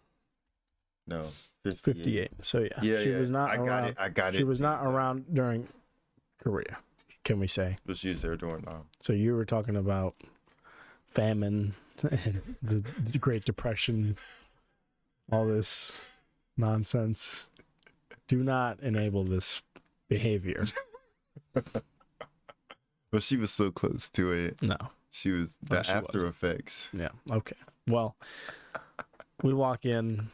S2: No,
S1: 58. So yeah,
S2: she
S1: was not around.
S2: I got it.
S1: She was not around during Korea, can we say?
S2: But she was there during
S1: So you were talking about famine and the Great Depression, all this nonsense. Do not enable this behavior.
S2: But she was so close to it.
S1: No.
S2: She was the after effects.
S1: Yeah. Okay. Well, we walk in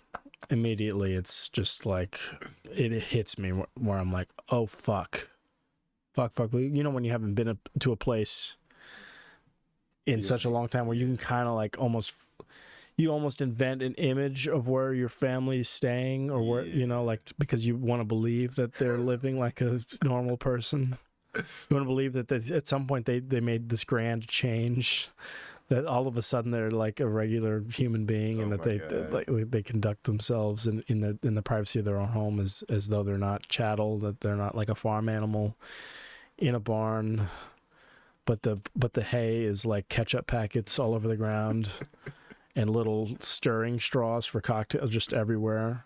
S1: immediately. It's just like it hits me where I'm like, oh fuck. You know when you haven't been to a place in such a long time where you can kind of like almost invent an image of where your family's staying or where like because you want to believe that they're living like a normal person. You want to believe that at some point they made this grand change, that all of a sudden they're like a regular human being, and that they conduct themselves in the privacy of their own home as though they're not chattel, that they're not like a farm animal in a barn, but the hay is like ketchup packets all over the ground and little stirring straws for cocktails just everywhere.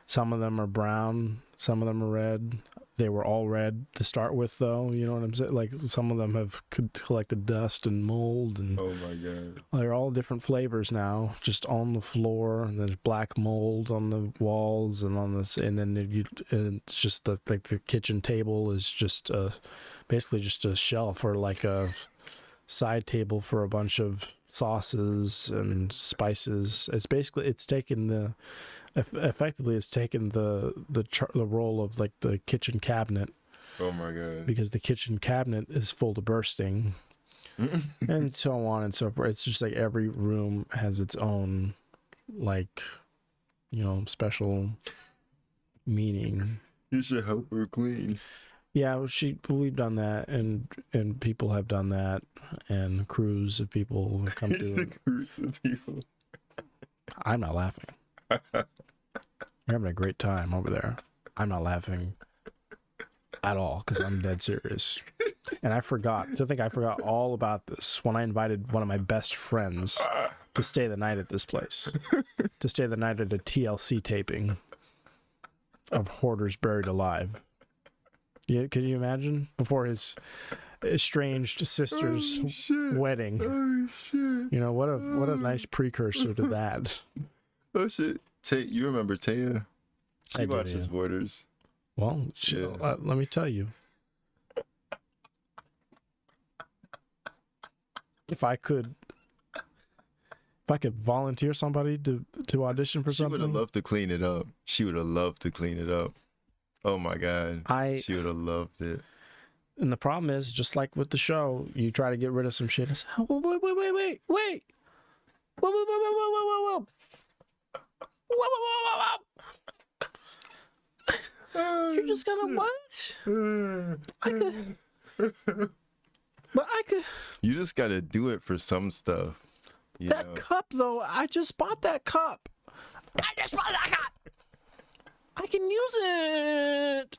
S1: Some of them are brown, some of them are red. They were all red to start with, though. You know what I'm saying? Like some of them have collected dust and mold, and
S2: oh my god,
S1: they're all different flavors now, just on the floor. And there's black mold on the walls and on this, and then it's just the kitchen table is just basically just a shelf or like a side table for a bunch of sauces and spices. It's taken the role of like the kitchen cabinet.
S2: Oh my god!
S1: Because the kitchen cabinet is full to bursting, and so on and so forth. It's just like every room has its own, like, special meaning.
S2: You should help her clean.
S1: Yeah, we've done that, and people have done that, and crews of people have come to it.
S2: Crews of people.
S1: I'm not laughing. You're having a great time over there. I'm not laughing at all because I'm dead serious. And I forgot all about this when I invited one of my best friends to stay the night at this place, to stay the night at a TLC taping of Hoarders Buried Alive. Yeah, can you imagine? Before his estranged sister's wedding.
S2: Oh shit!
S1: What a nice precursor to that.
S2: Oh shit! You remember Taya? She watches
S1: yeah.
S2: Hoarders.
S1: Well, let me tell you. If I could volunteer somebody to audition for something,
S2: she would have loved to clean it up. Oh my god, she would have loved it.
S1: And the problem is, just like with the show, you try to get rid of some shit. It's, wait. You're just gonna what? I could.
S2: You just gotta do it for some stuff.
S1: Cup, though, I just bought that cup. I can use it.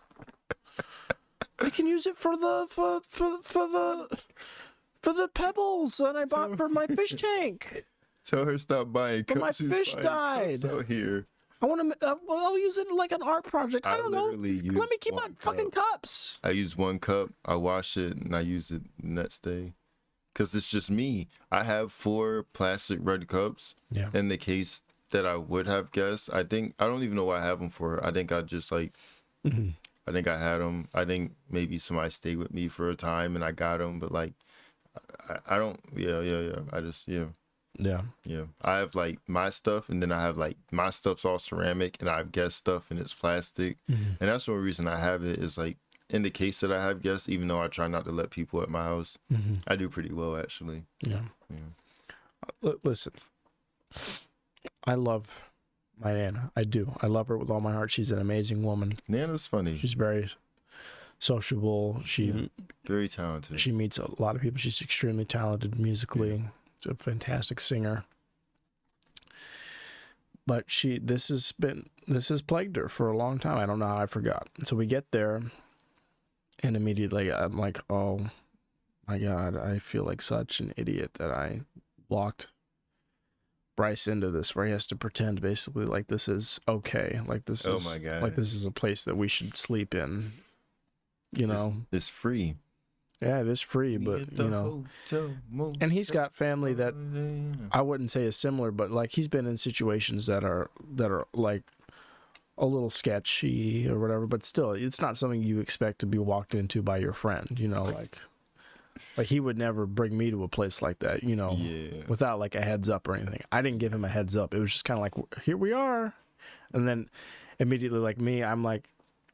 S1: I can use it for the pebbles that I bought for my fish tank.
S2: Tell her stop buying cups.
S1: But my fish died.
S2: Out here.
S1: I want to. I'll use it like an art project. I don't know. Let me keep my fucking cups.
S2: I use one cup. I wash it and I use it the next day. Cause it's just me. I have 4 plastic red cups.
S1: Yeah.
S2: In the case that I would have guessed. I don't even know what I have them for. I think I just like. Mm-hmm. I think I had them. I think maybe somebody stayed with me for a time and I got them. But like, I don't. Yeah. I just Yeah. I have like my stuff, and then I have like my stuff's all ceramic, and I have guest stuff and it's plastic. Mm-hmm. And that's the only reason I have it is like in the case that I have guests, even though I try not to let people at my house, mm-hmm. I do pretty well actually.
S1: Yeah. Listen, I love my Nana. I do. I love her with all my heart. She's an amazing woman.
S2: Nana's funny.
S1: She's very sociable.
S2: Very talented.
S1: She meets a lot of people. She's extremely talented musically. Yeah. A fantastic singer. But this has plagued her for a long time. I don't know how I forgot. So we get there, and immediately I'm like, oh my God, I feel like such an idiot that I walked Bryce into this, where he has to pretend basically like this is okay, like this is,
S2: my God,
S1: like this is a place that we should sleep in. You know,
S2: it's free.
S1: Yeah, it is free, but you know, and he's got family that I wouldn't say is similar, but like he's been in situations that are like a little sketchy or whatever, but still, it's not something you expect to be walked into by your friend, you know, like he would never bring me to a place like that, you know, without like a heads up or anything. I didn't give him a heads up. It was just kind of like, here we are. And then immediately, like me, I'm like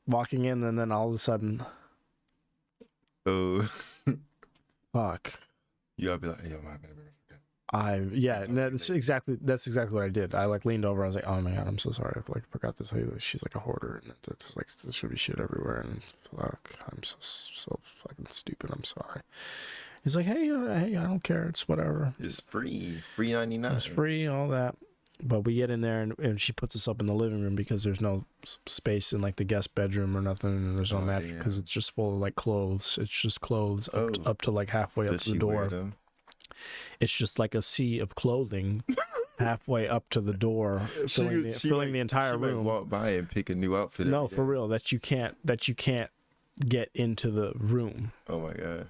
S1: walking in, and then all of a sudden,
S2: oh,
S1: fuck.
S2: You gotta be like, yo, my bad.
S1: That's exactly what I did. I like leaned over. I was like, oh my God, I'm so sorry. I like forgot to tell you that she's like a hoarder, and it's like there should be shit everywhere. And fuck, I'm so fucking stupid. I'm sorry. He's like, hey, I don't care. It's whatever.
S2: It's free 99.
S1: It's free, all that. But we get in there, and she puts us up in the living room because there's no space in like the guest bedroom or nothing, and there's no mattress because it's just full of like clothes. It's just clothes up to like halfway up to the door. It's just like a sea of clothing halfway up to the door, filling the entire room.
S2: Might walk by and pick a new outfit.
S1: No, for real, that you can't get into the room.
S2: Oh my God!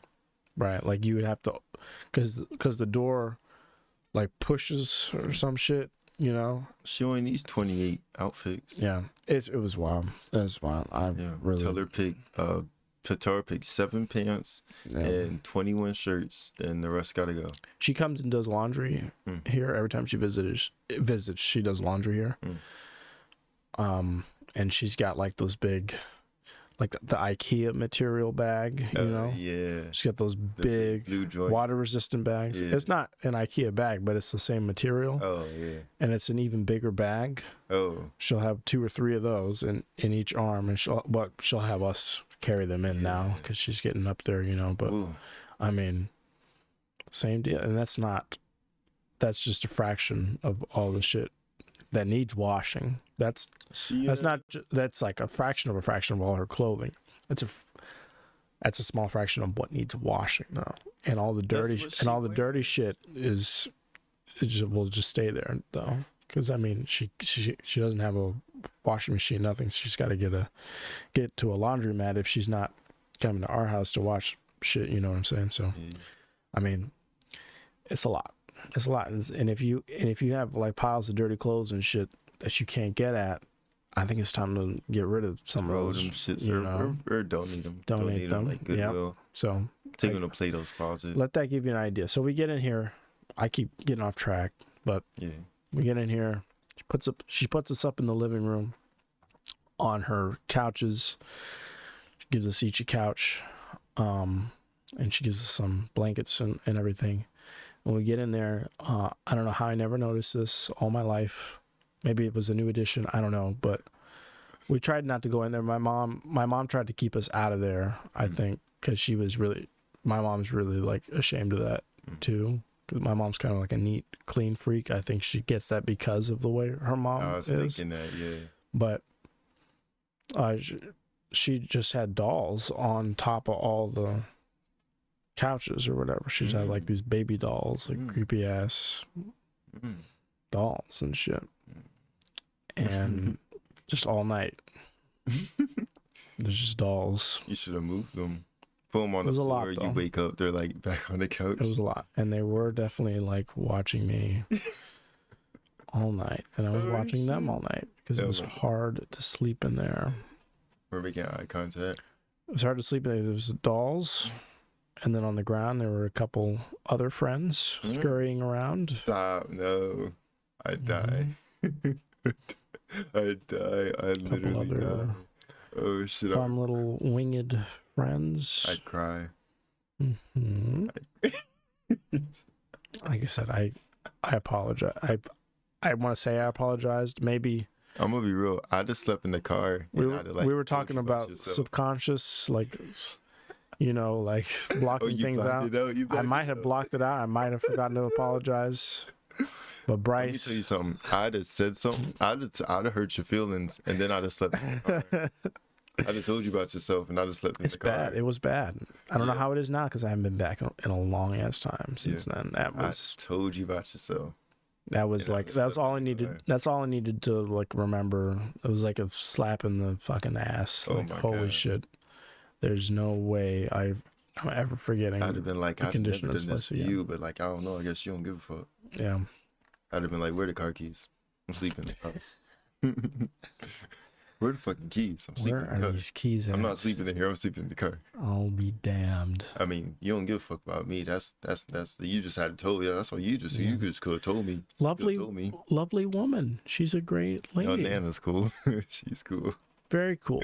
S1: Right, like you would have to, because the door, like pushes or some shit. You know,
S2: she only needs 28 outfits.
S1: Yeah, it was wild. It was wild. Really
S2: tell her pick 7 pants and 21 shirts, and the rest gotta go.
S1: She comes and does laundry here every time she visits. She does laundry here. And she's got like those big, like the IKEA material bag, you know?
S2: Yeah.
S1: She's got those big water resistant bags. Yeah. It's not an IKEA bag, but it's the same material.
S2: Oh, yeah.
S1: And it's an even bigger bag.
S2: Oh.
S1: She'll have 2 or 3 of those in each arm, and she'll have us carry them in now because she's getting up there, you know? But, I mean, same deal. And that's just a fraction of all the shit that needs washing. That's like a fraction of all her clothing. That's a small fraction of what needs washing though. And all the dirty shit will just stay there though. Cause I mean, she doesn't have a washing machine, nothing. She's got to get to a laundromat if she's not coming to our house to wash shit. You know what I'm saying? So, I mean, it's a lot. It's a lot. And if you have like piles of dirty clothes and shit that you can't get at, I think it's time to get rid of some of those.
S2: Them shits, or donate them.
S1: Donate them.
S2: Like Goodwill.
S1: Yep. So
S2: take them to Plato's Closet.
S1: Let that give you an idea. So we get in here. I keep getting off track, but we get in here. She puts us up in the living room on her couches. She gives us each a couch, and she gives us some blankets and everything. When we get in there, I don't know how I never noticed this all my life. Maybe it was a new addition. I don't know, but we tried not to go in there. My mom tried to keep us out of there, I think, because my mom's really like ashamed of that too. Because my mom's kind of like a neat, clean freak. I think she gets that because of the way her mom is.
S2: I was thinking that, yeah.
S1: But she just had dolls on top of all the couches or whatever. She's had like these baby dolls, like creepy ass dolls and shit. And just all night. There's just dolls.
S2: You should have moved them. Put them on the floor. You wake up, they're like back on the couch.
S1: It was a lot. And they were definitely like watching me all night. And I was watching them all night because it was hard to sleep in there.
S2: We're making eye contact.
S1: It was hard to sleep in there. There was dolls. And then on the ground, there were a couple other friends scurrying around.
S2: Stop. No. I'd die. I'd die. I'd literally die. Oh, shit.
S1: Fun little winged friends.
S2: I'd cry.
S1: Like I said, I apologize. I want to say I apologized. Maybe. I'm
S2: going to be real. I just slept in the car.
S1: We were talking about subconscious, like... You know, like blocking things out. I might have blocked it out. I might have forgotten to apologize. But
S2: Let me
S1: Bryce,
S2: tell you something. I'd have said something. I'd have hurt your feelings, and then I'd have slept in the car. I just told you about yourself, and I just slept in
S1: it's
S2: the car.
S1: bad. It was bad. I don't know how it is now because I haven't been back in a long ass time since then. That was.
S2: I told you about yourself.
S1: That was like that's all I needed. That's all I needed to like remember. It was like a slap in the fucking ass.
S2: Oh
S1: Like,
S2: my
S1: holy
S2: God.
S1: shit! There's no way I'm ever forgetting.
S2: I'd have been like, I've never done this for you, but like, I don't know. I guess you don't give a fuck.
S1: Yeah.
S2: I'd have been like, where are the car keys? I'm sleeping in the car. Where are the fucking keys? I'm sleeping in the car.
S1: Where are these keys at?
S2: I'm not sleeping in here. I'm sleeping in the car.
S1: I'll be damned.
S2: I mean, you don't give a fuck about me. That's you just had to tell you. That's all you just you just could have told me.
S1: Lovely woman. She's a great lady.
S2: Oh, Nana's cool. She's cool.
S1: Very cool.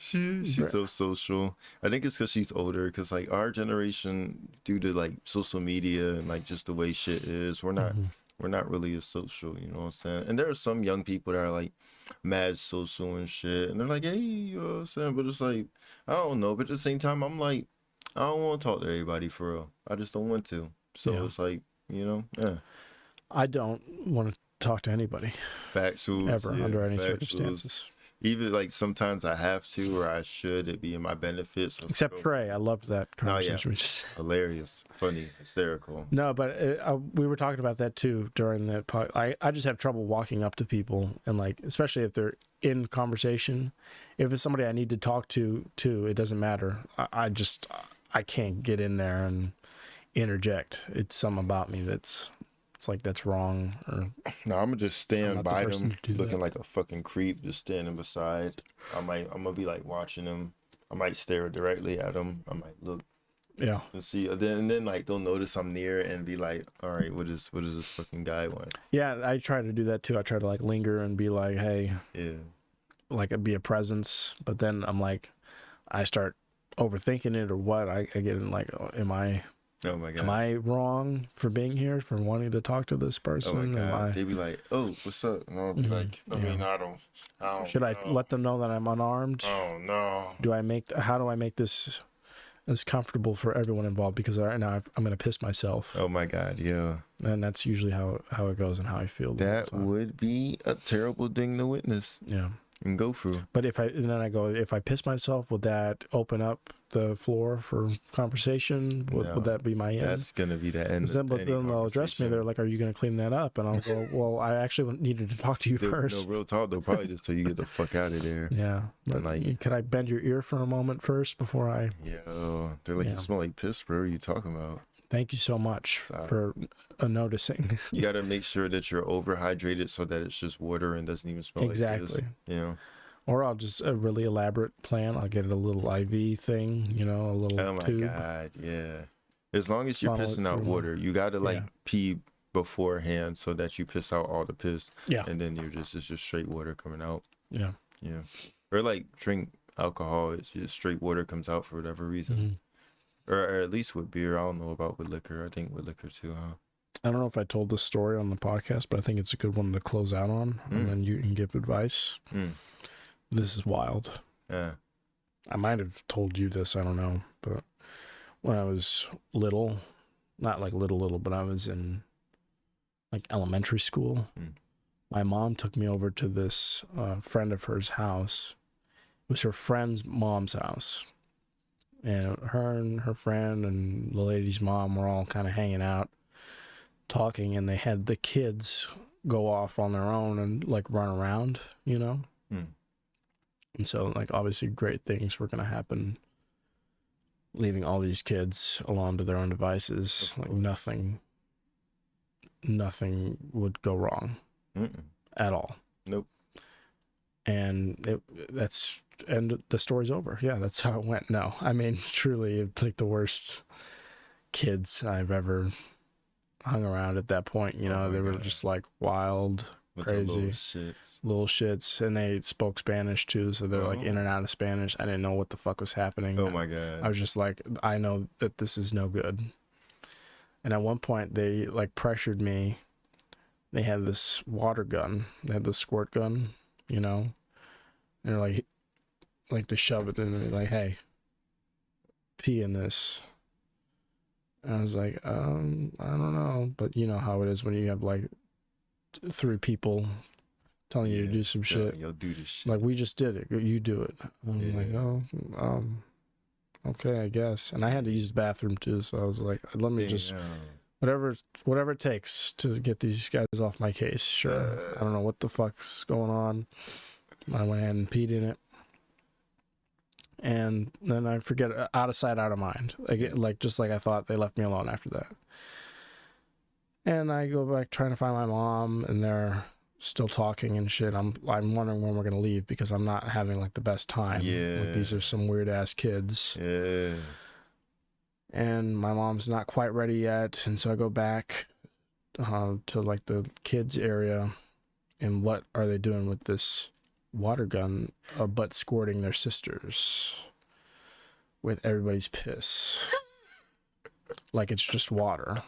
S2: She's so social. I think it's because she's older. Because like our generation, due to like social media and like just the way shit is, we're not really as social. You know what I'm saying? And there are some young people that are like mad social and shit, and they're like, hey, you know what I'm saying? But it's like, I don't know. But at the same time, I'm like, I don't want to talk to everybody for real. I just don't want to. So it's like, you know, yeah.
S1: I don't want to talk to anybody.
S2: Factuals.
S1: Ever, under any circumstances.
S2: Even like sometimes I have to or I should. It be in my benefit. So
S1: Except Trey. I loved that conversation.
S2: Oh, yeah. Hilarious, funny, hysterical.
S1: No, but we were talking about that too during the I just have trouble walking up to people and like, especially if they're in conversation. If it's somebody I need to talk to too, it doesn't matter. I can't get in there and interject. It's something about me that's wrong. Or
S2: no, I'm gonna just stand by them looking
S1: that.
S2: like a fucking creep, just standing beside. I'm gonna be like watching them. I might stare directly at them. I might look.
S1: Yeah.
S2: And see, then like they'll notice I'm near and be like, all right, what does this fucking guy want?
S1: Yeah, I try to do that too. I try to like linger and be like, hey,
S2: yeah,
S1: like be a presence. But then I'm like, I start overthinking it or what. I get in like,
S2: oh my God,
S1: am I wrong for being here, for wanting to talk to this person?
S2: Oh my God, they be like, oh, what's up? And I'll be like, I mean, I don't.
S1: Should I let them know that I'm unarmed?
S2: Oh no.
S1: How do I make this as comfortable for everyone involved? Because right now I'm going to piss myself.
S2: Oh my God, yeah.
S1: And that's usually how it goes and how I feel.
S2: That would be a terrible thing to witness.
S1: Yeah.
S2: And go through.
S1: But if I piss myself, would that open up the floor for conversation? Would that be my end?
S2: That's gonna be the end.
S1: But then they'll address me. They're like, "Are you going to clean that up?" And I'll go, "Well, I actually needed to talk to you first."
S2: No, real talk. They'll probably just tell you get the fuck out of there.
S1: Yeah. But like, can I bend your ear for a moment first before I?
S2: Yeah. They're like, you smell like piss, bro. What are you talking about?
S1: Thank you so much for noticing.
S2: You got to make sure that you're overhydrated so that it's just water and doesn't even smell like piss.
S1: Exactly.
S2: Yeah.
S1: Or I'll just a really elaborate plan. I'll get a little IV thing, a little tube.
S2: Oh my God, yeah. As long as you're pissing out water, you got to pee beforehand so that you piss out all the piss.
S1: Yeah.
S2: And then it's just straight water coming out.
S1: Yeah.
S2: Yeah. Or like drink alcohol. It's just straight water comes out for whatever reason.
S1: Mm-hmm.
S2: Or at least with beer. I don't know about with liquor. I think with liquor too, huh?
S1: I don't know if I told this story on the podcast, but I think it's a good one to close out on. And then you can give advice. This is wild.
S2: Yeah.
S1: I might have told you this, I don't know. But when I was little, not like little, but I was in like elementary school, my mom took me over to this friend of hers house. It was her friend's mom's house. And her friend and the lady's mom were all kind of hanging out, talking, and they had the kids go off on their own and like run around, And so like obviously great things were going to happen, leaving all these kids alone to their own devices. Like nothing would go wrong at all.
S2: Nope.
S1: And the story's over. Yeah, that's how it went. No, I mean, truly, like the worst kids I've ever hung around at that point. They were just like wild, crazy, little shits. And they spoke Spanish too, so they're like in and out of Spanish. I didn't know what the fuck was happening.
S2: Oh my God.
S1: I was just like, I know that this is no good. And at one point, they like pressured me. They had this water gun. They had this squirt gun, And they're like to shove it in and like, hey, pee in this. And I was like, I don't know. But you know how it is when you have like through people telling you to do some shit.
S2: You'll do this shit.
S1: Like, we just did it. You do it. I'm like, oh, okay, I guess. And I had to use the bathroom too, so I was like, let me just whatever it takes to get these guys off my case. Sure. I don't know what the fuck's going on. I went ahead and peed in it. And then I forget, out of sight, out of mind. Just like I thought, they left me alone after that. And I go back trying to find my mom, and they're still talking and shit. I'm wondering when we're gonna leave because I'm not having like the best time.
S2: Yeah.
S1: Like, these are some weird ass kids.
S2: Yeah.
S1: And my mom's not quite ready yet, and so I go back to like the kids area, and what are they doing with this water gun, but squirting their sisters with everybody's piss, like it's just water.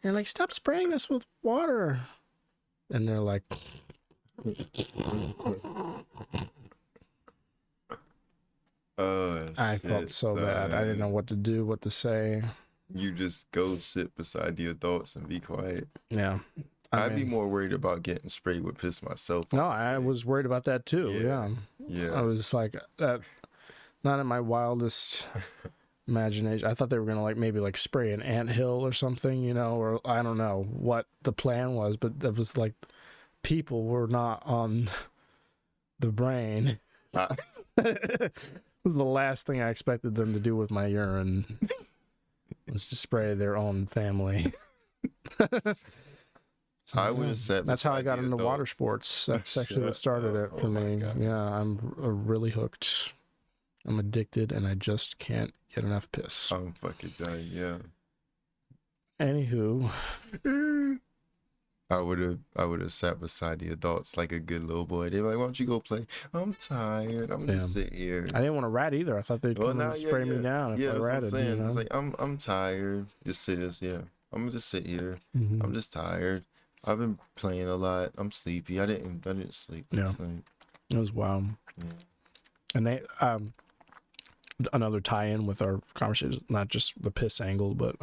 S1: And like, stop spraying us with water. And they're like, I felt so bad. I didn't know what to do, what to say.
S2: You just go sit beside the adults and be quiet.
S1: Yeah.
S2: I'd be more worried about getting sprayed with piss myself.
S1: No, I was worried about that too. Yeah. I was like, that, not in my wildest imagination. I thought they were going to like maybe like spray an anthill or something, or I don't know what the plan was, but that was like, people were not on the brain. It was the last thing I expected them to do with my urine, was to spray their own family. So,
S2: I would have said
S1: that's how I got into water sports. That's actually what started it for me. Yeah, I'm really hooked. I'm addicted, and I just can't get enough piss.
S2: I'm fucking done. Yeah.
S1: Anywho,
S2: I would have sat beside the adults like a good little boy. They're like, "Why don't you go play?" I'm tired. I'm just sit here.
S1: I didn't want to rat either. I thought they'd come and spray me down if I ratted.
S2: It's like I'm tired. Just sit this. Yeah, I'm gonna just sit here. Mm-hmm. I'm just tired. I've been playing a lot. I'm sleepy. I didn't sleep.
S1: Yeah, it was wild. Yeah. And they another tie-in with our conversation, not just the piss angle, but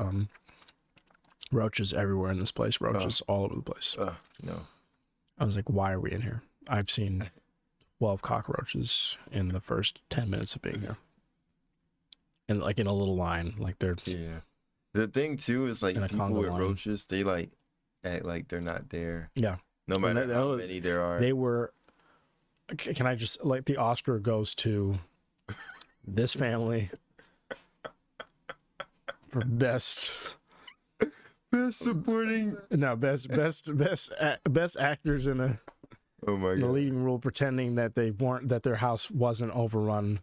S1: roaches everywhere in this place. Roaches all over the place.
S2: No.
S1: I was like, why are we in here? I've seen 12 cockroaches in the first 10 minutes of being here. And like in a little line, like they're...
S2: Yeah. The thing too is like people with roaches, they like act like they're not there.
S1: Yeah.
S2: No matter how many there are.
S1: They were... Can I just... Like the Oscar goes to this family for best
S2: supporting.
S1: No, best actors in a leading role, pretending that their house wasn't overrun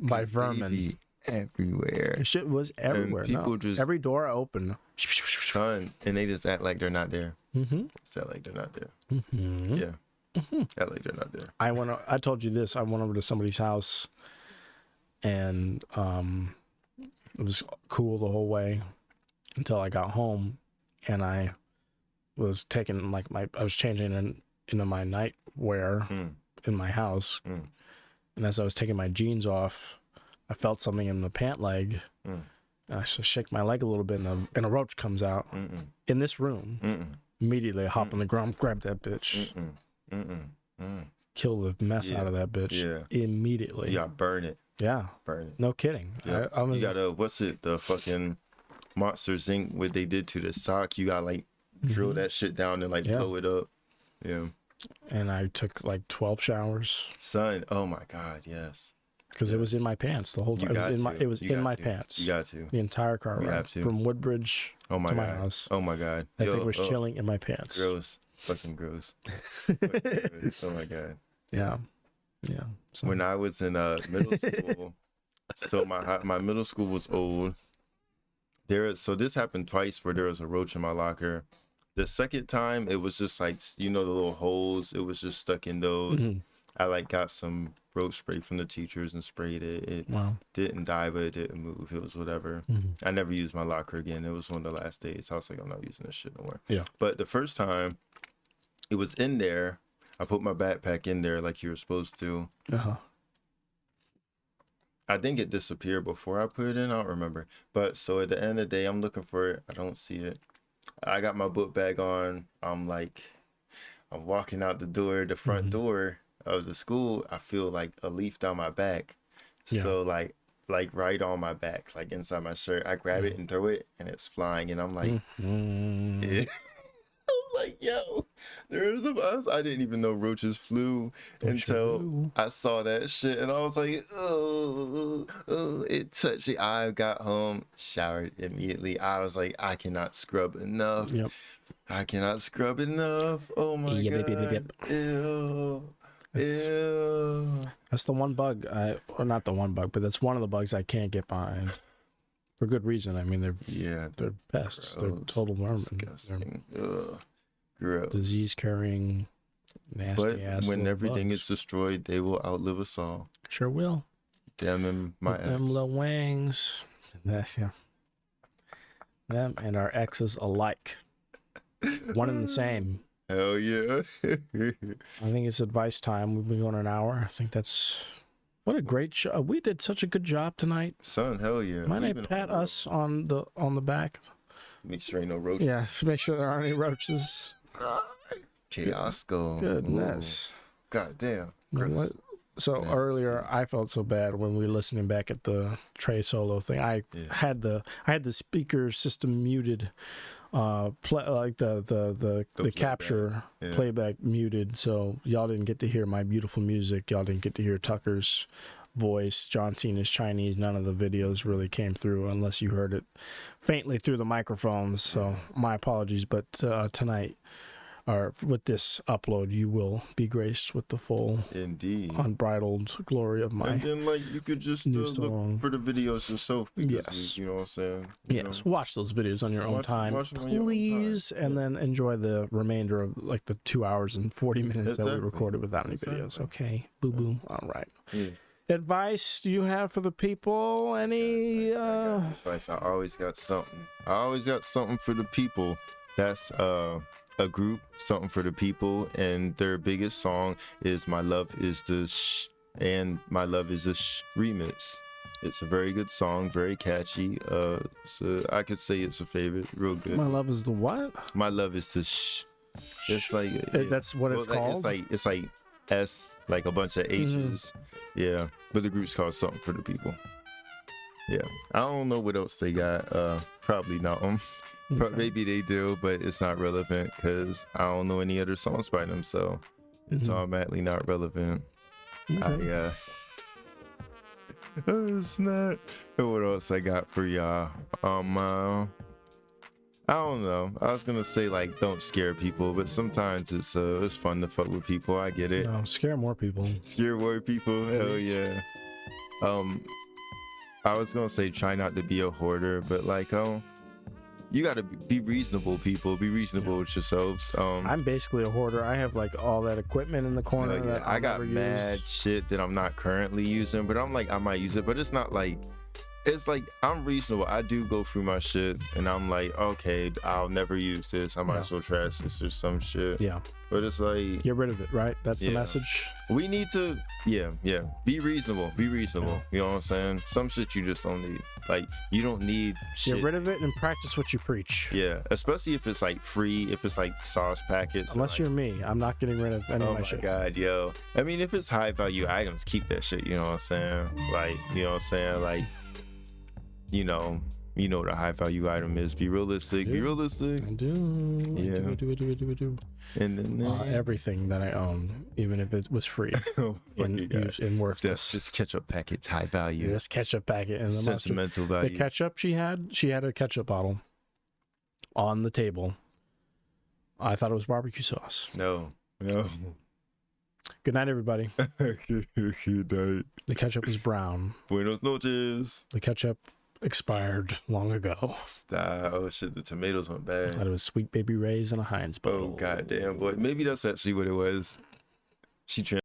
S1: by vermin
S2: everywhere.
S1: Shit was everywhere. And people just every door open.
S2: Son, and they just act like they're not there. Mm-hmm. Act like they're not there. Mm-hmm. Yeah. Mm-hmm. Act like they're not there.
S1: I told you this. I went over to somebody's house, and it was cool the whole way until I got home, and I was taking I was changing into my nightwear in my house, and as I was taking my jeans off, I felt something in the pant leg. And I shake my leg a little bit, and a roach comes out in this room. Immediately, I hop on the ground, grab that bitch, kill the mess out of that bitch immediately.
S2: Yeah, burn it.
S1: Yeah,
S2: burn it.
S1: No kidding.
S2: Yeah. You gotta the fucking Monsters Inc. What they did to the sock? You gotta drill that shit down and blow it up. Yeah. And
S1: I took 12 showers.
S2: Son, oh my God, yes.
S1: Because it was in my pants the whole time. It was in my pants.
S2: You got to.
S1: The entire car ride from Woodbridge to my house.
S2: Oh my God.
S1: That thing was chilling in my pants.
S2: Gross. Fucking gross. Oh my God.
S1: Yeah. Yeah.
S2: So. When I was in middle school, so my middle school was old. So this happened twice where there was a roach in my locker. The second time, it was just the little holes. It was just stuck in those. Mm-hmm. I got some roach spray from the teachers and sprayed it. It didn't die, but it didn't move. It was whatever. Mm-hmm. I never used my locker again. It was one of the last days. I was like, I'm not using this shit no more.
S1: Yeah.
S2: But the first time, it was in there. I put my backpack in there like you were supposed to.
S1: Uh-huh.
S2: I think it disappeared before I put it in. I don't remember. But so at the end of the day, I'm looking for it. I don't see it. I got my book bag on. I'm walking out the door, the front door of the school. I feel like a leaf down my back.
S1: Yeah.
S2: So like right on my back, like inside my shirt. I grab it and throw it, and it's flying. And I'm like, yeah. I'm like, yo, there's a bus. I didn't even know roaches flew until I saw that shit, and I was like, oh, it touched it. I got home, showered immediately. I was like, I cannot scrub enough.
S1: Yep.
S2: I cannot scrub enough. Oh my god. Ew. Ew.
S1: That's the one bug, or not the one bug, but that's one of the bugs I can't get behind. For good reason. I mean, they're pests.
S2: Gross.
S1: They're total vermin.
S2: Disgusting. Ugh. Gross.
S1: Disease-carrying, nasty ass.
S2: But when
S1: little
S2: everything
S1: bugs.
S2: is destroyed, they will outlive us all.
S1: Sure will.
S2: Them and my
S1: With
S2: ex.
S1: them little wings. Yeah. Them and our exes alike. One and the same.
S2: Hell yeah.
S1: I think it's advice time. We've been going an hour. I think that's... What a great show. We did such a good job tonight.
S2: Son, hell yeah.
S1: Might I pat us on the back?
S2: Make sure ain't no roaches.
S1: Yeah, to make sure there aren't any roaches.
S2: Chaosco.
S1: Goodness.
S2: Ooh. God damn.
S1: So earlier, I felt so bad when we were listening back at the Tresolo thing. I had the speaker system muted, the capture playback muted, so y'all didn't get to hear my beautiful music. Y'all didn't get to hear Tucker's voice. John Cena's Chinese. None of the videos really came through unless you heard it faintly through the microphones. So my apologies, but tonight, or with this upload, you will be graced with the full,
S2: indeed,
S1: unbridled glory of my.
S2: And then, you could just look for the videos yourself. Because you know what I'm saying?
S1: Yes, watch those videos on your own time, please, and then enjoy the remainder of the 2 hours and 40 minutes that we recorded without any videos. Okay, boo boo. All right. Yeah. Advice do you have for the people? Any
S2: advice? I always got something. I always got something for the people. That's a group, something for the people, and their biggest song is My Love Is the Shh, and My Love Is the Shh remix. It's a very good song, very catchy. So I could say it's a favorite, real good.
S1: My Love Is the what?
S2: My Love Is the Shh. It's
S1: that's what it's called?
S2: It's like S, like a bunch of H's. Yeah, but the group's called Something for the People. Yeah, I don't know what else they got. Probably not. Maybe they do, but it's not relevant because I don't know any other songs by them, so it's automatically not relevant. It's not. What else I got for y'all? I don't know. I was gonna say don't scare people, but sometimes it's fun to fuck with people. I get it.
S1: No, scare more people.
S2: Scare more people. Hell yeah. I was gonna say try not to be a hoarder, but you gotta be reasonable, people. Be reasonable with yourselves.
S1: I'm basically a hoarder. I have all that equipment in the corner. That
S2: I got mad shit that I'm not currently using, but I'm I might use it, but it's not it's I'm reasonable. I do go through my shit and I'm okay, I'll never use this. I might as well trash this or some shit.
S1: Yeah.
S2: But it's
S1: get rid of it, right? That's the message.
S2: We need to, be reasonable. Be reasonable. Yeah. You know what I'm saying? Some shit you just don't need. You don't need shit.
S1: Get rid of it and practice what you preach.
S2: Yeah, especially if it's free, if it's sauce packets.
S1: Unless you're me, I'm not getting rid of any of my shit.
S2: Oh my god, yo. I mean, if it's high value items, keep that shit. You know what I'm saying? You know what I'm saying? You know what a high value item is. Be realistic. Be realistic.
S1: I do.
S2: Yeah.
S1: I do.
S2: And then
S1: everything that I own, even if it was free and worthless.
S2: This ketchup packet's high value.
S1: This ketchup packet and the
S2: sentimental value.
S1: The ketchup she had a ketchup bottle on the table. I thought it was barbecue sauce.
S2: No.
S1: Good night, everybody.
S2: Good night.
S1: The ketchup is brown.
S2: Buenos noches.
S1: The ketchup expired long ago.
S2: Stop. Oh shit, the tomatoes went bad.
S1: That was Sweet Baby Ray's and a Heinz bowl.
S2: Oh goddamn, boy. Maybe that's actually what it was. She